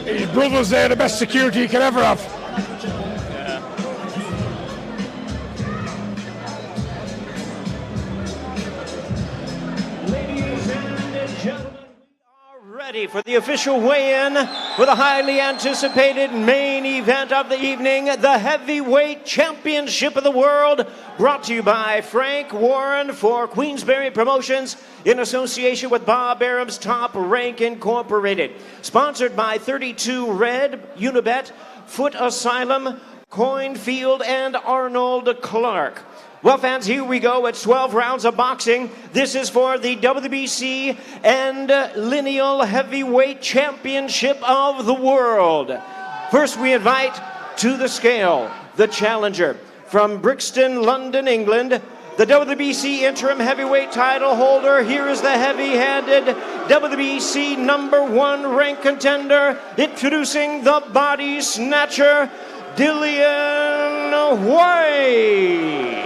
His brothers there, the best security you could ever have. Yeah. Ladies and gentlemen, we are ready for the official weigh-in for the highly anticipated main event of the evening, the Heavyweight Championship of the World, brought to you by Frank Warren for Queensberry Promotions in association with Bob Arum's Top Rank Incorporated. Sponsored by 32 Red, Unibet, Foot Asylum, Coinfield, and Arnold Clark. Well, fans, here we go. It's 12 rounds of boxing. This is for the WBC and Lineal Heavyweight Championship of the World. First, we invite to the scale the challenger from Brixton, London, England, the WBC interim heavyweight title holder. Here is the heavy-handed WBC #1 ranked contender, introducing the body snatcher, Dillian Whyte.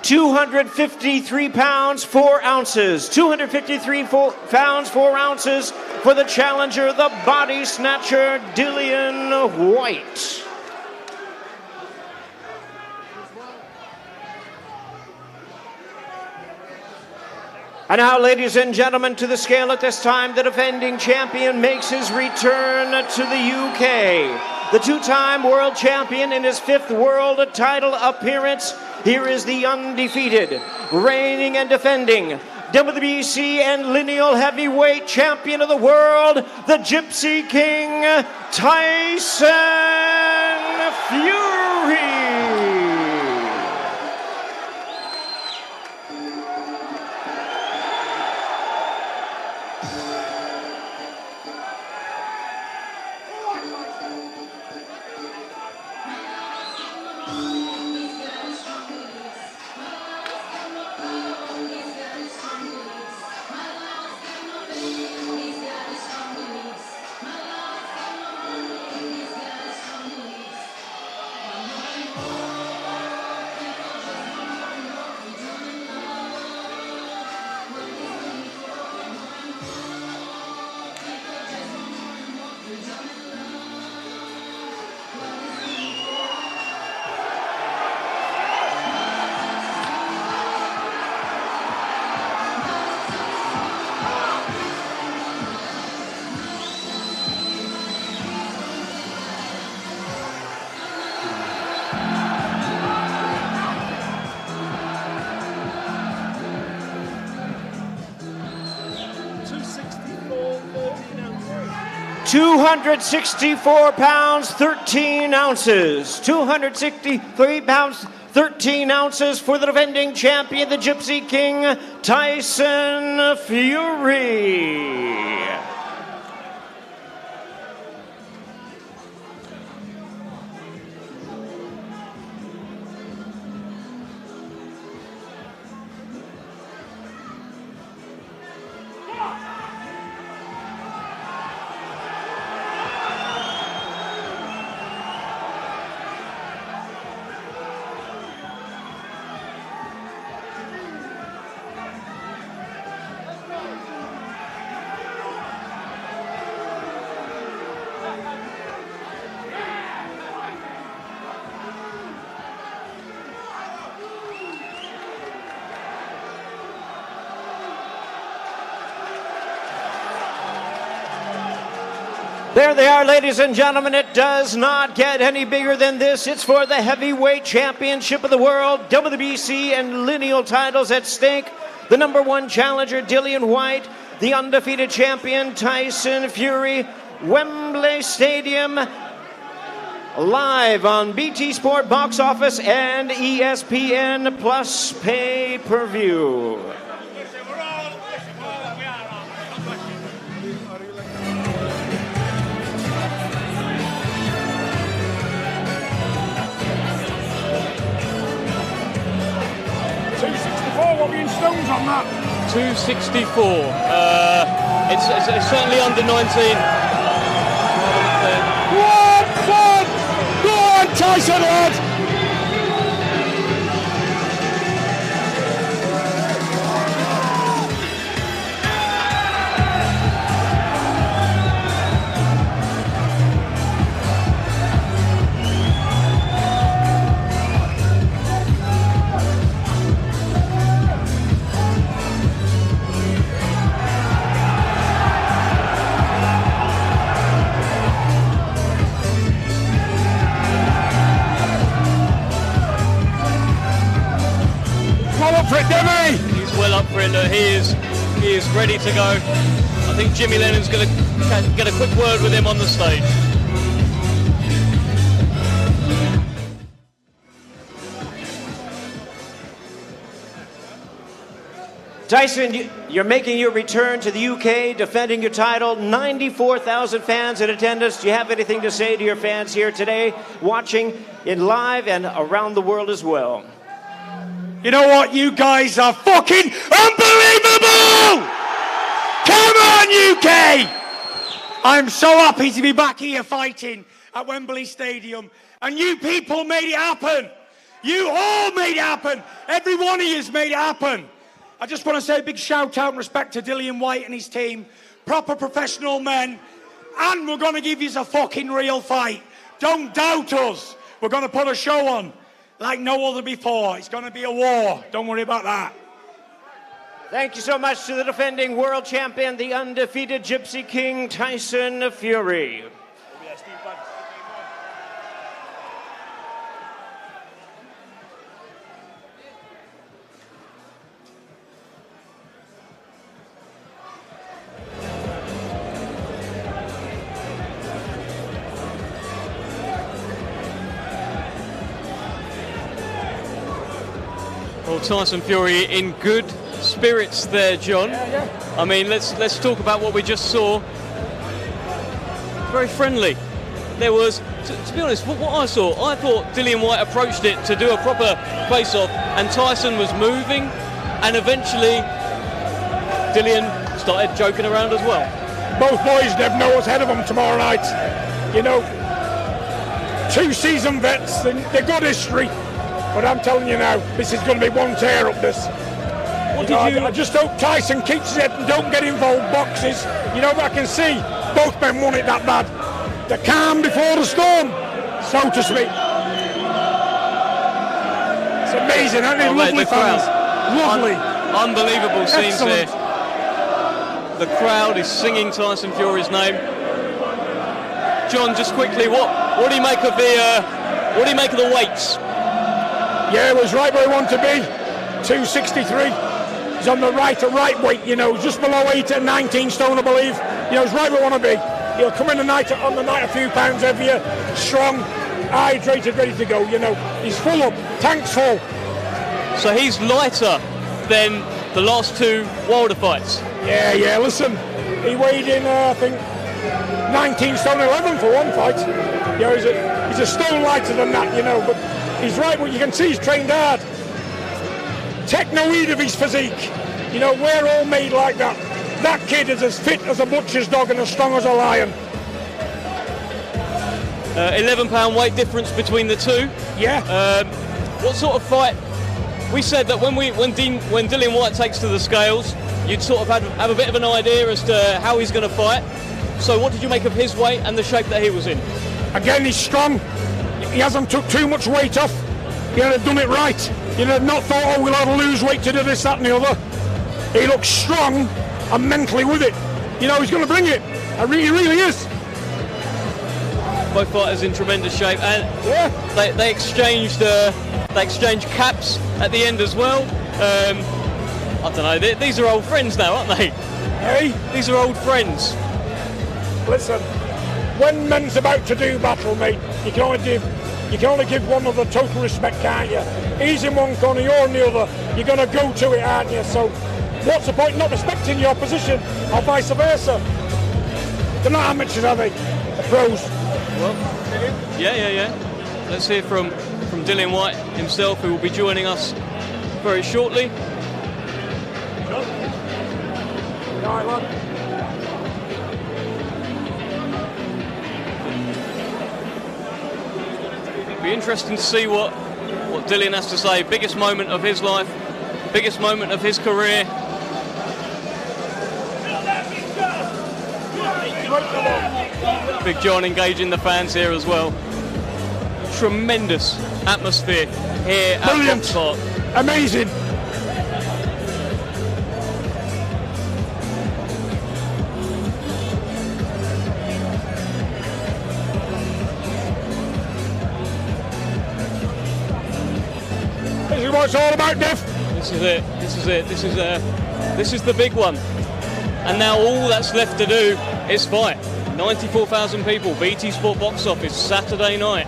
£253 4 ounces. 253 pounds 4 ounces for the challenger, the body snatcher, Dillian Whyte. And now, ladies and gentlemen, to the scale at this time, the defending champion makes his return to the UK. The two-time world champion in his 5th world title appearance. Here is the undefeated, reigning and defending WBC and lineal heavyweight champion of the world, the Gypsy King, Tyson Fury. 264 pounds, 13 ounces. 263 pounds, 13 ounces for the defending champion, the Gypsy King, Tyson Fury. There they are, ladies and gentlemen. It does not get any bigger than this. It's for the heavyweight championship of the world. WBC and lineal titles at stake. The #1 challenger, Dillian Whyte. The undefeated champion, Tyson Fury. Wembley Stadium. Live on BT Sport Box Office and ESPN Plus pay-per-view. What were you in stones on that? 264. It's certainly under 19. One, one! Go on, Tyson, lad! For it, Demi! He's well up for it. Look, he is ready to go. I think Jimmy Lennon's going to get a quick word with him on the stage. Tyson, you're making your return to the UK, defending your title. 94,000 fans in attendance. Do you have anything to say to your fans here today, watching in live and around the world as well? You know what? You guys are fucking unbelievable! Come on, UK! I'm so happy to be back here fighting at Wembley Stadium. And you people made it happen. You all made it happen. Every one of you's made it happen. I just want to say a big shout out and respect to Dillian Whyte and his team. Proper professional men. And we're going to give you a fucking real fight. Don't doubt us. We're going to put a show on like no other before. It's going to be a war. Don't worry about that. Thank you so much to the defending world champion, the undefeated Gypsy King, Tyson Fury. Well, Tyson Fury in good spirits there, John. I mean, let's talk about what we just saw. Very friendly. There was, to be honest, what I saw, I thought Dillian Whyte approached it to do a proper face-off, and Tyson was moving, and eventually Dillian started joking around as well. Both boys never know what's ahead of them tomorrow night. You know, 2 seasoned vets, they've got history, but I'm telling you now, this is going to be one tear up this. I just hope Tyson keeps his head and don't get involved boxes. You know, I can see both men want it that bad. The calm before the storm, so to speak. It's amazing, isn't it? Lovely fans. Lovely. Unbelievable scenes here. The crowd is singing Tyson Fury's name. John, just quickly, what do you make of the weights? Yeah, it was right where he wanted to be. 263. He's on the right weight, you know, just below 8 at 19 stone, I believe. You know, he's right where I want to be. He'll come in on the night a few pounds heavier, strong, hydrated, ready to go, you know. He's full up, tank's full. So he's lighter than the last 2 Wilder fights? Yeah, listen, he weighed in, I think, 19 stone 11 for one fight. You know, he's a stone lighter than that, you know, but he's right, well, you can see he's trained hard. Take no heed of his physique. You know, we're all made like that. That kid is as fit as a butcher's dog and as strong as a lion. 11-pound weight difference between the two. Yeah. What sort of fight? We said that when Dillian Whyte takes to the scales, you'd sort of have a bit of an idea as to how he's going to fight. So what did you make of his weight and the shape that he was in? Again, he's strong. He hasn't took too much weight off. He had done it right. He'd have not thought, oh, we'll have to lose weight to do this, that and the other. He looks strong and mentally with it. You know, he's going to bring it. He really is. Both fighters in tremendous shape, and yeah, they exchanged caps at the end as well. I don't know. These are old friends now, aren't they? Hey, these are old friends. Listen, when men's about to do battle, mate, you can only give one another total respect, can't you? He's in one corner, you're in the other. You're going to go to it, aren't you? So, what's the point in not respecting your position, or vice versa? They're not amateurs, are they? The pros. Well, yeah. Let's hear from Dillian Whyte himself, who will be joining us very shortly. Be interesting to see what Dillian has to say. Biggest moment of his life, biggest moment of his career. Big John engaging the fans here as well. Tremendous atmosphere here at Box Park. Amazing. This is what it's all about, Diff. This is the big one. And now all that's left to do is fight. 94,000 people, BT Sport box office, Saturday night.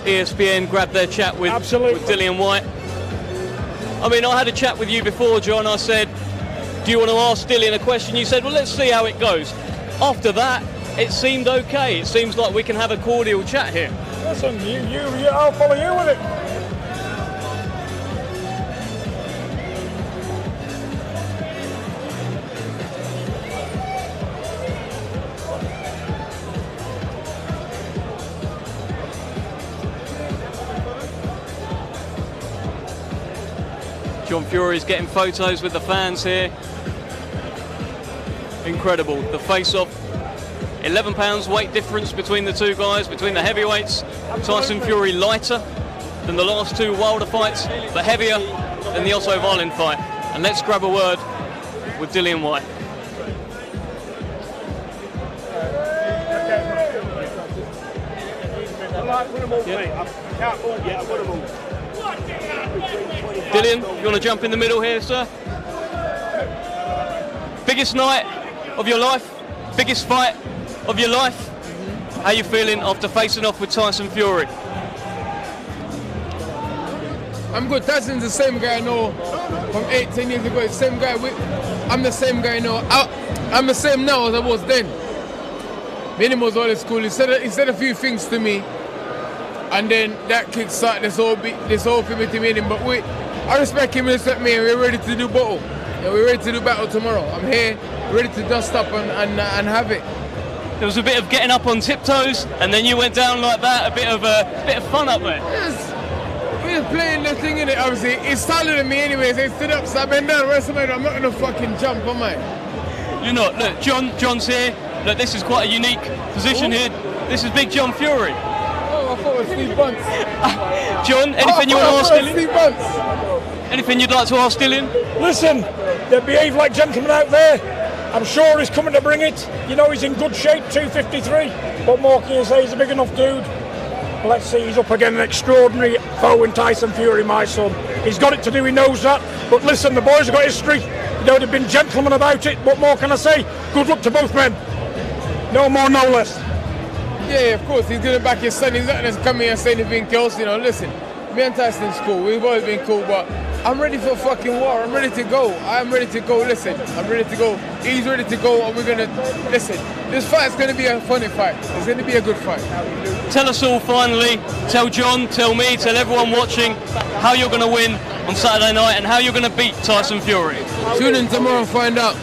ESPN grabbed their chat with Dillian Whyte. I mean, I had a chat with you before, John. I said, do you want to ask Dillian a question? You said, well, let's see how it goes. After that, it seemed okay. It seems like we can have a cordial chat here. Listen, I'll follow you with it. John Fury's getting photos with the fans here. Incredible. The face-off. 11 pounds weight difference between the two guys, between the heavyweights. Tyson Fury lighter than the last 2 Wilder fights, but heavier than the Otto Wallin fight. And let's grab a word with Dillian Whyte. Dillian, you want to jump in the middle here, sir? Biggest night of your life, biggest fight of your life. How you feeling after facing off with Tyson Fury? I'm good. Tyson's the same guy I know from 8-10 years ago. It's the same guy. I'm the same guy now. I'm the same now as I was then. Him was always cool. He said a few things to me, and then that kick-started this whole thing between him. But I respect him and respect me. We're ready to do battle. Yeah, we're ready to do battle tomorrow. I'm here, ready to dust up and have it. There was a bit of getting up on tiptoes, and then you went down like that. A bit of fun up there. Yes. We're playing the thing in it. Obviously, it's taller than me anyway. So he stood up, so I bent down. I'm not gonna fucking jump, am I? You're not. Look, John's here. Look, this is quite a unique position here. This is Big John Fury. Oh, I thought it was Steve Bunce. John, anything you want to ask Dillian? Anything you'd like to ask Dillian? Listen, they behave like gentlemen out there. I'm sure he's coming to bring it. You know, he's in good shape, 253. What more can you say? He's a big enough dude. Let's see, he's up against an extraordinary foe in Tyson Fury, my son. He's got it to do, he knows that. But listen, the boys have got history. You know, they've been gentlemen about it. What more can I say? Good luck to both men. No more, no less. Yeah, of course, he's going to back his son. He's not going to come here and say anything else. You know, listen, me and Tyson's cool. We've always been cool, but I'm ready for fucking war. I'm ready to go. I'm ready to go. Listen, I'm ready to go. He's ready to go, and we're going to... Listen, this fight's going to be a funny fight. It's going to be a good fight. Tell us all finally, tell John, tell me, tell everyone watching how you're going to win on Saturday night and how you're going to beat Tyson Fury. Tune in tomorrow and find out.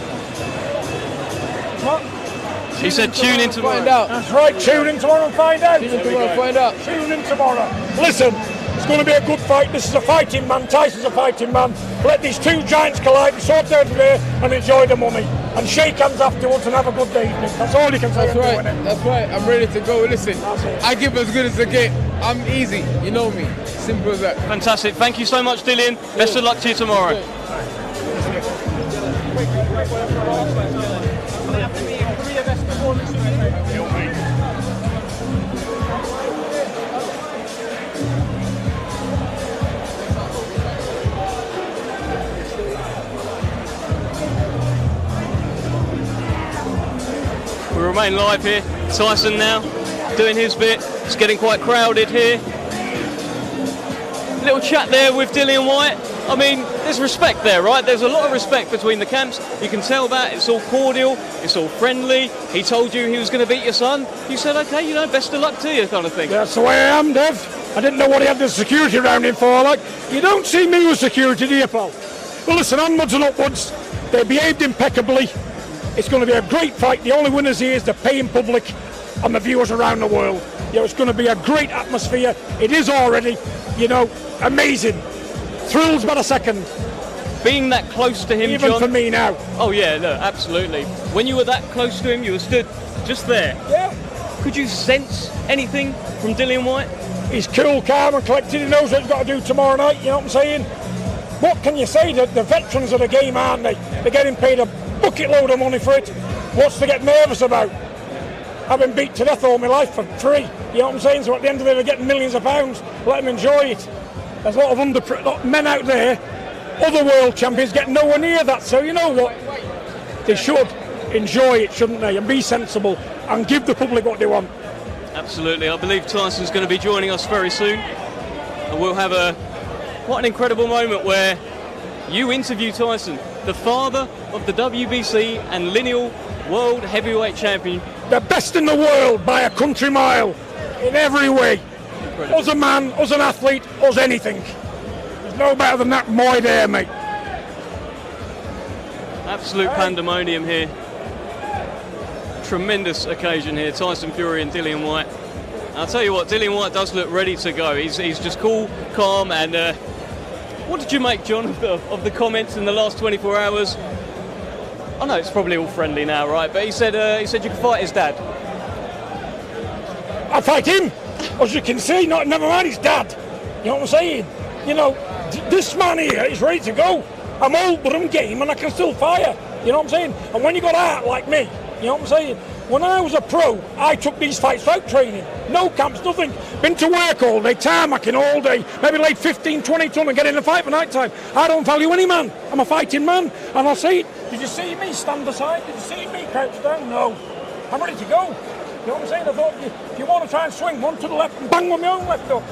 He said tune in tomorrow. Find out. That's right, tune in tomorrow and find out. Tune in tomorrow and find out. Tune in tomorrow. Listen, it's going to be a good fight. This is a fighting man. Tyson's a fighting man. Let these two giants collide and sort out today and enjoy the money. And shake hands afterwards and have a good day. That's all you can say. That's right. That's right. I'm ready to go. Listen, I give as good as I get. I'm easy. You know me. Simple as that. Fantastic. Thank you so much, Dillian. Best of luck to you tomorrow. We remain live here. Tyson now doing his bit. It's getting quite crowded here. Little chat there with Dillian Whyte. I mean, there's respect there, right? There's a lot of respect between the camps. You can tell that. It's all cordial. It's all friendly. He told you he was going to beat your son. You said, okay, you know, best of luck to you, kind of thing. That's the way I am, Dev. I didn't know what he had the security around him for. Like, you don't see me with security, do you, pal? Well, listen, onwards and upwards. They behaved impeccably. It's going to be a great fight. The only winners here is the paying public and the viewers around the world. You know, it's going to be a great atmosphere. It is already, you know, amazing. Thrills by the second. Being that close to him, even John, for me now. Oh yeah, no, absolutely. When you were that close to him, you were stood just there. Yeah. Could you sense anything from Dillian Whyte? He's cool, calm and collected. He knows what he's got to do tomorrow night, you know what I'm saying? What can you say? The veterans of the game, aren't they? They're getting paid a bucket load of money for it. What's to get nervous about? I've been beat to death all my life for free. You know what I'm saying? So at the end of the day, they're getting millions of pounds. Let them enjoy it. There's a lot of men out there, other world champions, get nowhere near that. So you know what? They should enjoy it, shouldn't they? And be sensible and give the public what they want. Absolutely. I believe Tyson's going to be joining us very soon. And we'll have quite an incredible moment where you interview Tyson, the father of the WBC and lineal World Heavyweight Champion. The best in the world by a country mile, in every way. Incredible. Us a man, us an athlete, us anything. There's no better than that boy there, mate. Absolute pandemonium here. Tremendous occasion here, Tyson Fury and Dillian Whyte. I'll tell you what, Dillian Whyte does look ready to go. He's just cool, calm, and what did you make, John, of the comments in the last 24 hours? I know it's probably all friendly now, right? But he said you could fight his dad. I'll fight him, as you can see. Never mind his dad. You know what I'm saying? You know, this man here is ready to go. I'm old, but I'm game, and I can still fire. You know what I'm saying? And when you got heart like me, you know what I'm saying? When I was a pro, I took these fights without training. No camps, nothing. Been to work all day, tarmacking all day. Maybe laid 15, 20 ton and get in a fight for night time. I don't value any man. I'm a fighting man. And I'll say it. Did you see me stand aside? Did you see me crouch down? No. I'm ready to go. You know what I'm saying? I thought if you want to try and swing one to the left, bang with my own left hook.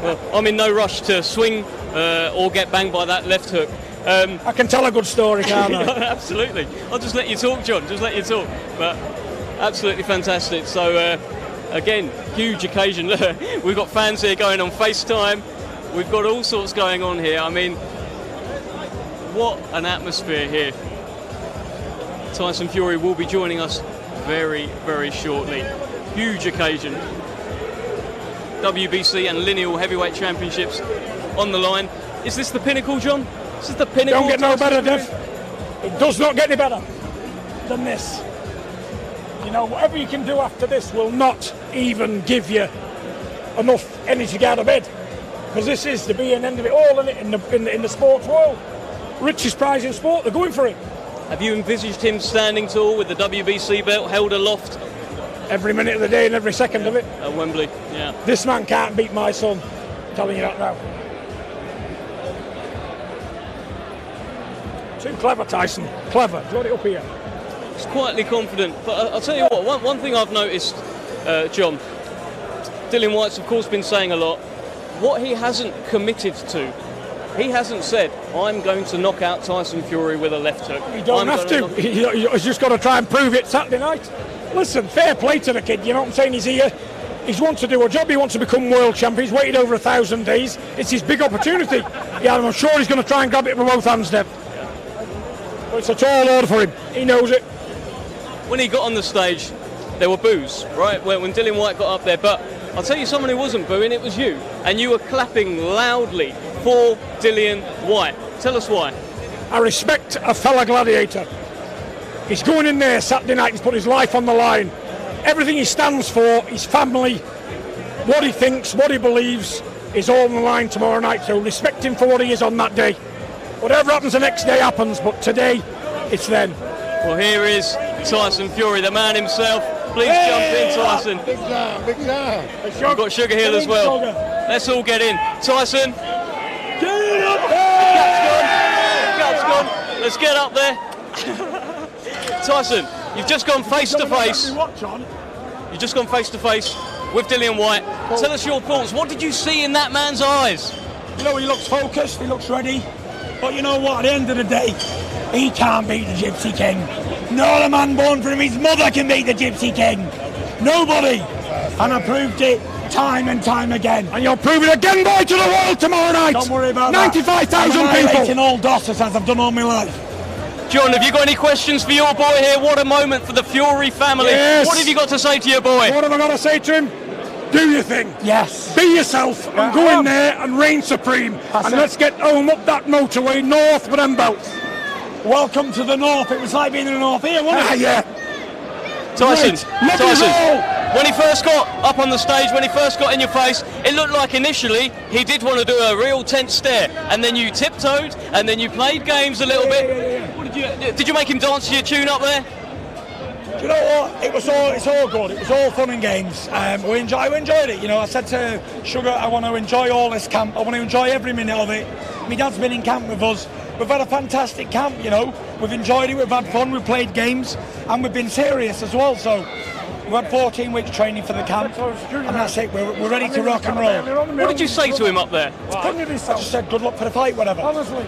Well, I'm in no rush to swing or get banged by that left hook. I can tell a good story, can't I? Absolutely. I'll just let you talk, John. Just let you talk. But absolutely fantastic. So again, huge occasion. We've got fans here going on FaceTime. We've got all sorts going on here. I mean, what an atmosphere here. Tyson Fury will be joining us very, very shortly. Huge occasion. WBC and lineal heavyweight championships on the line. Is this the pinnacle, John? This is the pinnacle. Don't get no better, Dev. It does not get any better than this. You know, whatever you can do after this will not even give you enough energy to get out of bed. Because this is to be an end of it all, isn't it, in the sports world. Richest prize in sport, they're going for it. Have you envisaged him standing tall with the WBC belt held aloft? Every minute of the day and every second of it. At Wembley, yeah. This man can't beat my son. I'm telling you that now. Too clever, Tyson. Clever. Got it up here. He's quietly confident. But I'll tell you what, one thing I've noticed, John, Dillian Whyte's of course been saying a lot. What he hasn't committed to, he hasn't said, I'm going to knock out Tyson Fury with a left hook. You don't have to. He's just got to try and prove it Saturday night. Listen, fair play to the kid, you know what I'm saying? He's here. He wants to do a job. He wants to become world champion. He's waited over 1,000 days. It's his big opportunity. Yeah, I'm sure he's going to try and grab it with both hands, Dev. But it's a tall order for him. He knows it. When he got on the stage, there were boos, right? When Dillian Whyte got up there. But I'll tell you someone who wasn't booing, it was you. And you were clapping loudly for Dillian Whyte. Tell us why. I respect a fella gladiator. He's going in there Saturday night, he's put his life on the line. Everything he stands for, his family, what he thinks, what he believes, is all on the line tomorrow night. So respect him for what he is on that day. Whatever happens the next day happens, but today, it's then. Well, here is Tyson Fury, the man himself. Please jump in, Tyson. Big time, big time. We've got Sugar here as well. Let's all get in. Tyson. Get up! Cat's gone. Let's get up there. Tyson, you've just gone face to face. You've just gone face to face with Dillian Whyte. Tell us your thoughts. What did you see in that man's eyes? You know, he looks focused, he looks ready. But you know what, at the end of the day, he can't beat the Gypsy King. Not a man born from his mother can beat the Gypsy King. Nobody. And I proved it time and time again. And you'll prove it again, boy, to the world tomorrow night. Don't worry about 95,000 people. I'm annihilating all DOSs as I've done all my life. John, have you got any questions for your boy here? What a moment for the Fury family. Yes. What have you got to say to your boy? What have I got to say to him? Do your thing. Yes. Be yourself and go in there and reign supreme. And let's get home up that motorway north for them both. Welcome to the north. It was like being in the north here, wasn't it? Yeah. Tyson, Right. Tyson, when he first got up on the stage, when he first got in your face, it looked like initially he did want to do a real tense stare, and then you tiptoed, and then you played games a little bit. What did you make him dance to your tune up there? Do you know what? It's all good. It was all fun and games. We enjoyed it. You know, I said to Sugar, I want to enjoy all this camp. I want to enjoy every minute of it. My dad's been in camp with us. We've had a fantastic camp, you know. We've enjoyed it, we've had fun, we've played games, and we've been serious as well. So we've had 14 weeks training for the camp, and that's it. We're ready to rock and roll. What did you say to him up there? I just said good luck for the fight, whatever. Honestly.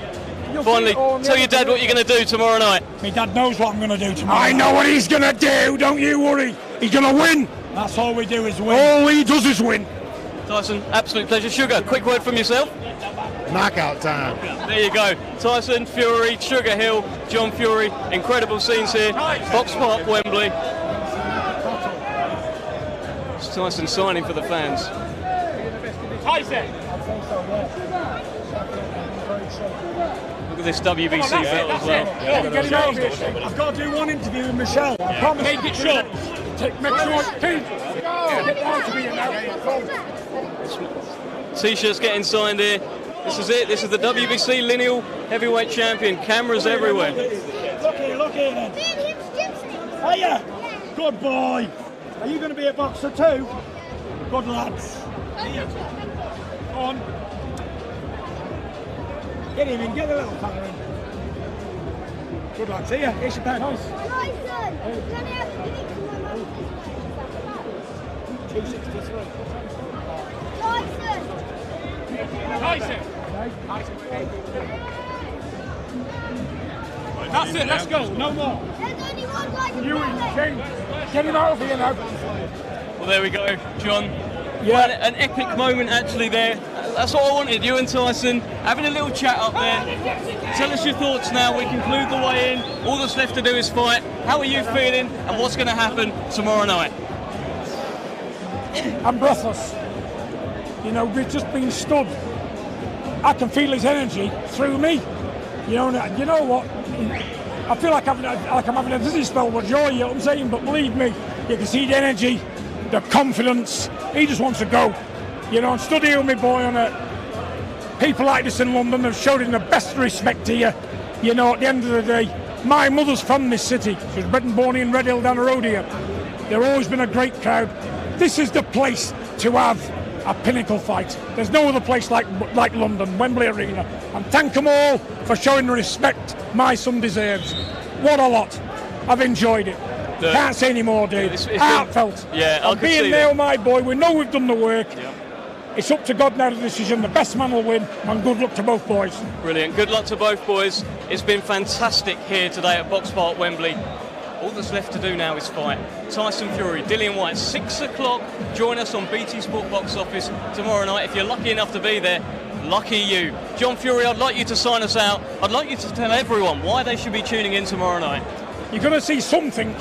Finally, tell your dad what you're going to do tomorrow night. My dad knows what I'm going to do tomorrow. I know what he's going to do, don't you worry. He's going to win. That's all we do is win. All he does is win. Tyson, absolute pleasure. Sugar, quick word from yourself. Knockout time. There you go. Tyson Fury, Sugar Hill, John Fury. Incredible scenes here. Box Park, Wembley. It's Tyson signing for the fans. Tyson. Look at this WBC belt as well. I've got to do one interview with Michelle. I promise. Make it short. Make sure. Get down to me now. T-shirts getting signed here. This is it. This is the WBC lineal heavyweight champion. Cameras everywhere. Look here then. Hiya. Good boy. Are you going to be a boxer too? Good lads. Go on. Get him in. Get the little fella in. Good lads. Here. Here's your pen. Nice. 263. Tyson. That's it, let's go, no more. You James, get him out of here now. Well, there we go, John. Yeah. An epic moment actually there. That's what I wanted, you and Tyson having a little chat up there. Tell us your thoughts now. We conclude the weigh in. All that's left to do is fight. How are you feeling and what's going to happen tomorrow night? I'm breathless. You know, we've just been stood. I can feel his energy through me. You know what? I feel like I'm having a dizzy spell with joy, you know what I'm saying? But believe me, you can see the energy, the confidence. He just wants to go. You know, and stood here with my boy on it. People like this in London have showed him the best respect here. You know, at the end of the day, my mother's from this city. She was bred and born in Red Hill down the road here. There's always been a great crowd. This is the place to have a pinnacle fight. There's no other place like London, Wembley Arena. And thank them all for showing the respect my son deserves. What a lot. I've enjoyed it. Can't say any more, Dave. It's heartfelt. Yeah, and being there with my boy, we know we've done the work. Yeah. It's up to God now, the decision. The best man will win, and good luck to both boys. Brilliant. Good luck to both boys. It's been fantastic here today at Box Park, Wembley. All that's left to do now is fight. Tyson Fury, Dillian Whyte, 6 o'clock. Join us on BT Sport Box Office tomorrow night. If you're lucky enough to be there, lucky you. John Fury, I'd like you to sign us out. I'd like you to tell everyone why they should be tuning in tomorrow night. You're going to see something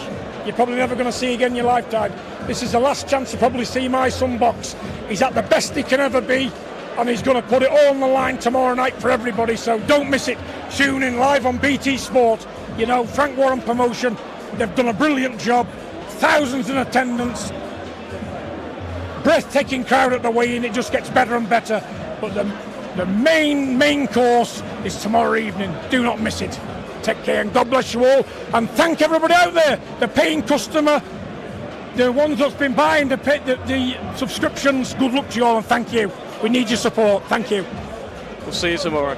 you're probably never going to see again in your lifetime. This is the last chance to probably see my son box. He's at the best he can ever be, and he's going to put it all on the line tomorrow night for everybody, so don't miss it. Tune in live on BT Sport. You know, Frank Warren Promotion, they've done a brilliant job. Thousands in attendance. Breathtaking crowd at the weigh-in. It just gets better and better. But the main course is tomorrow evening. Do not miss it. Take care and God bless you all. And thank everybody out there, the paying customer, the ones that's been buying the subscriptions. Good luck to you all and thank you. We need your support. Thank you. We'll see you tomorrow.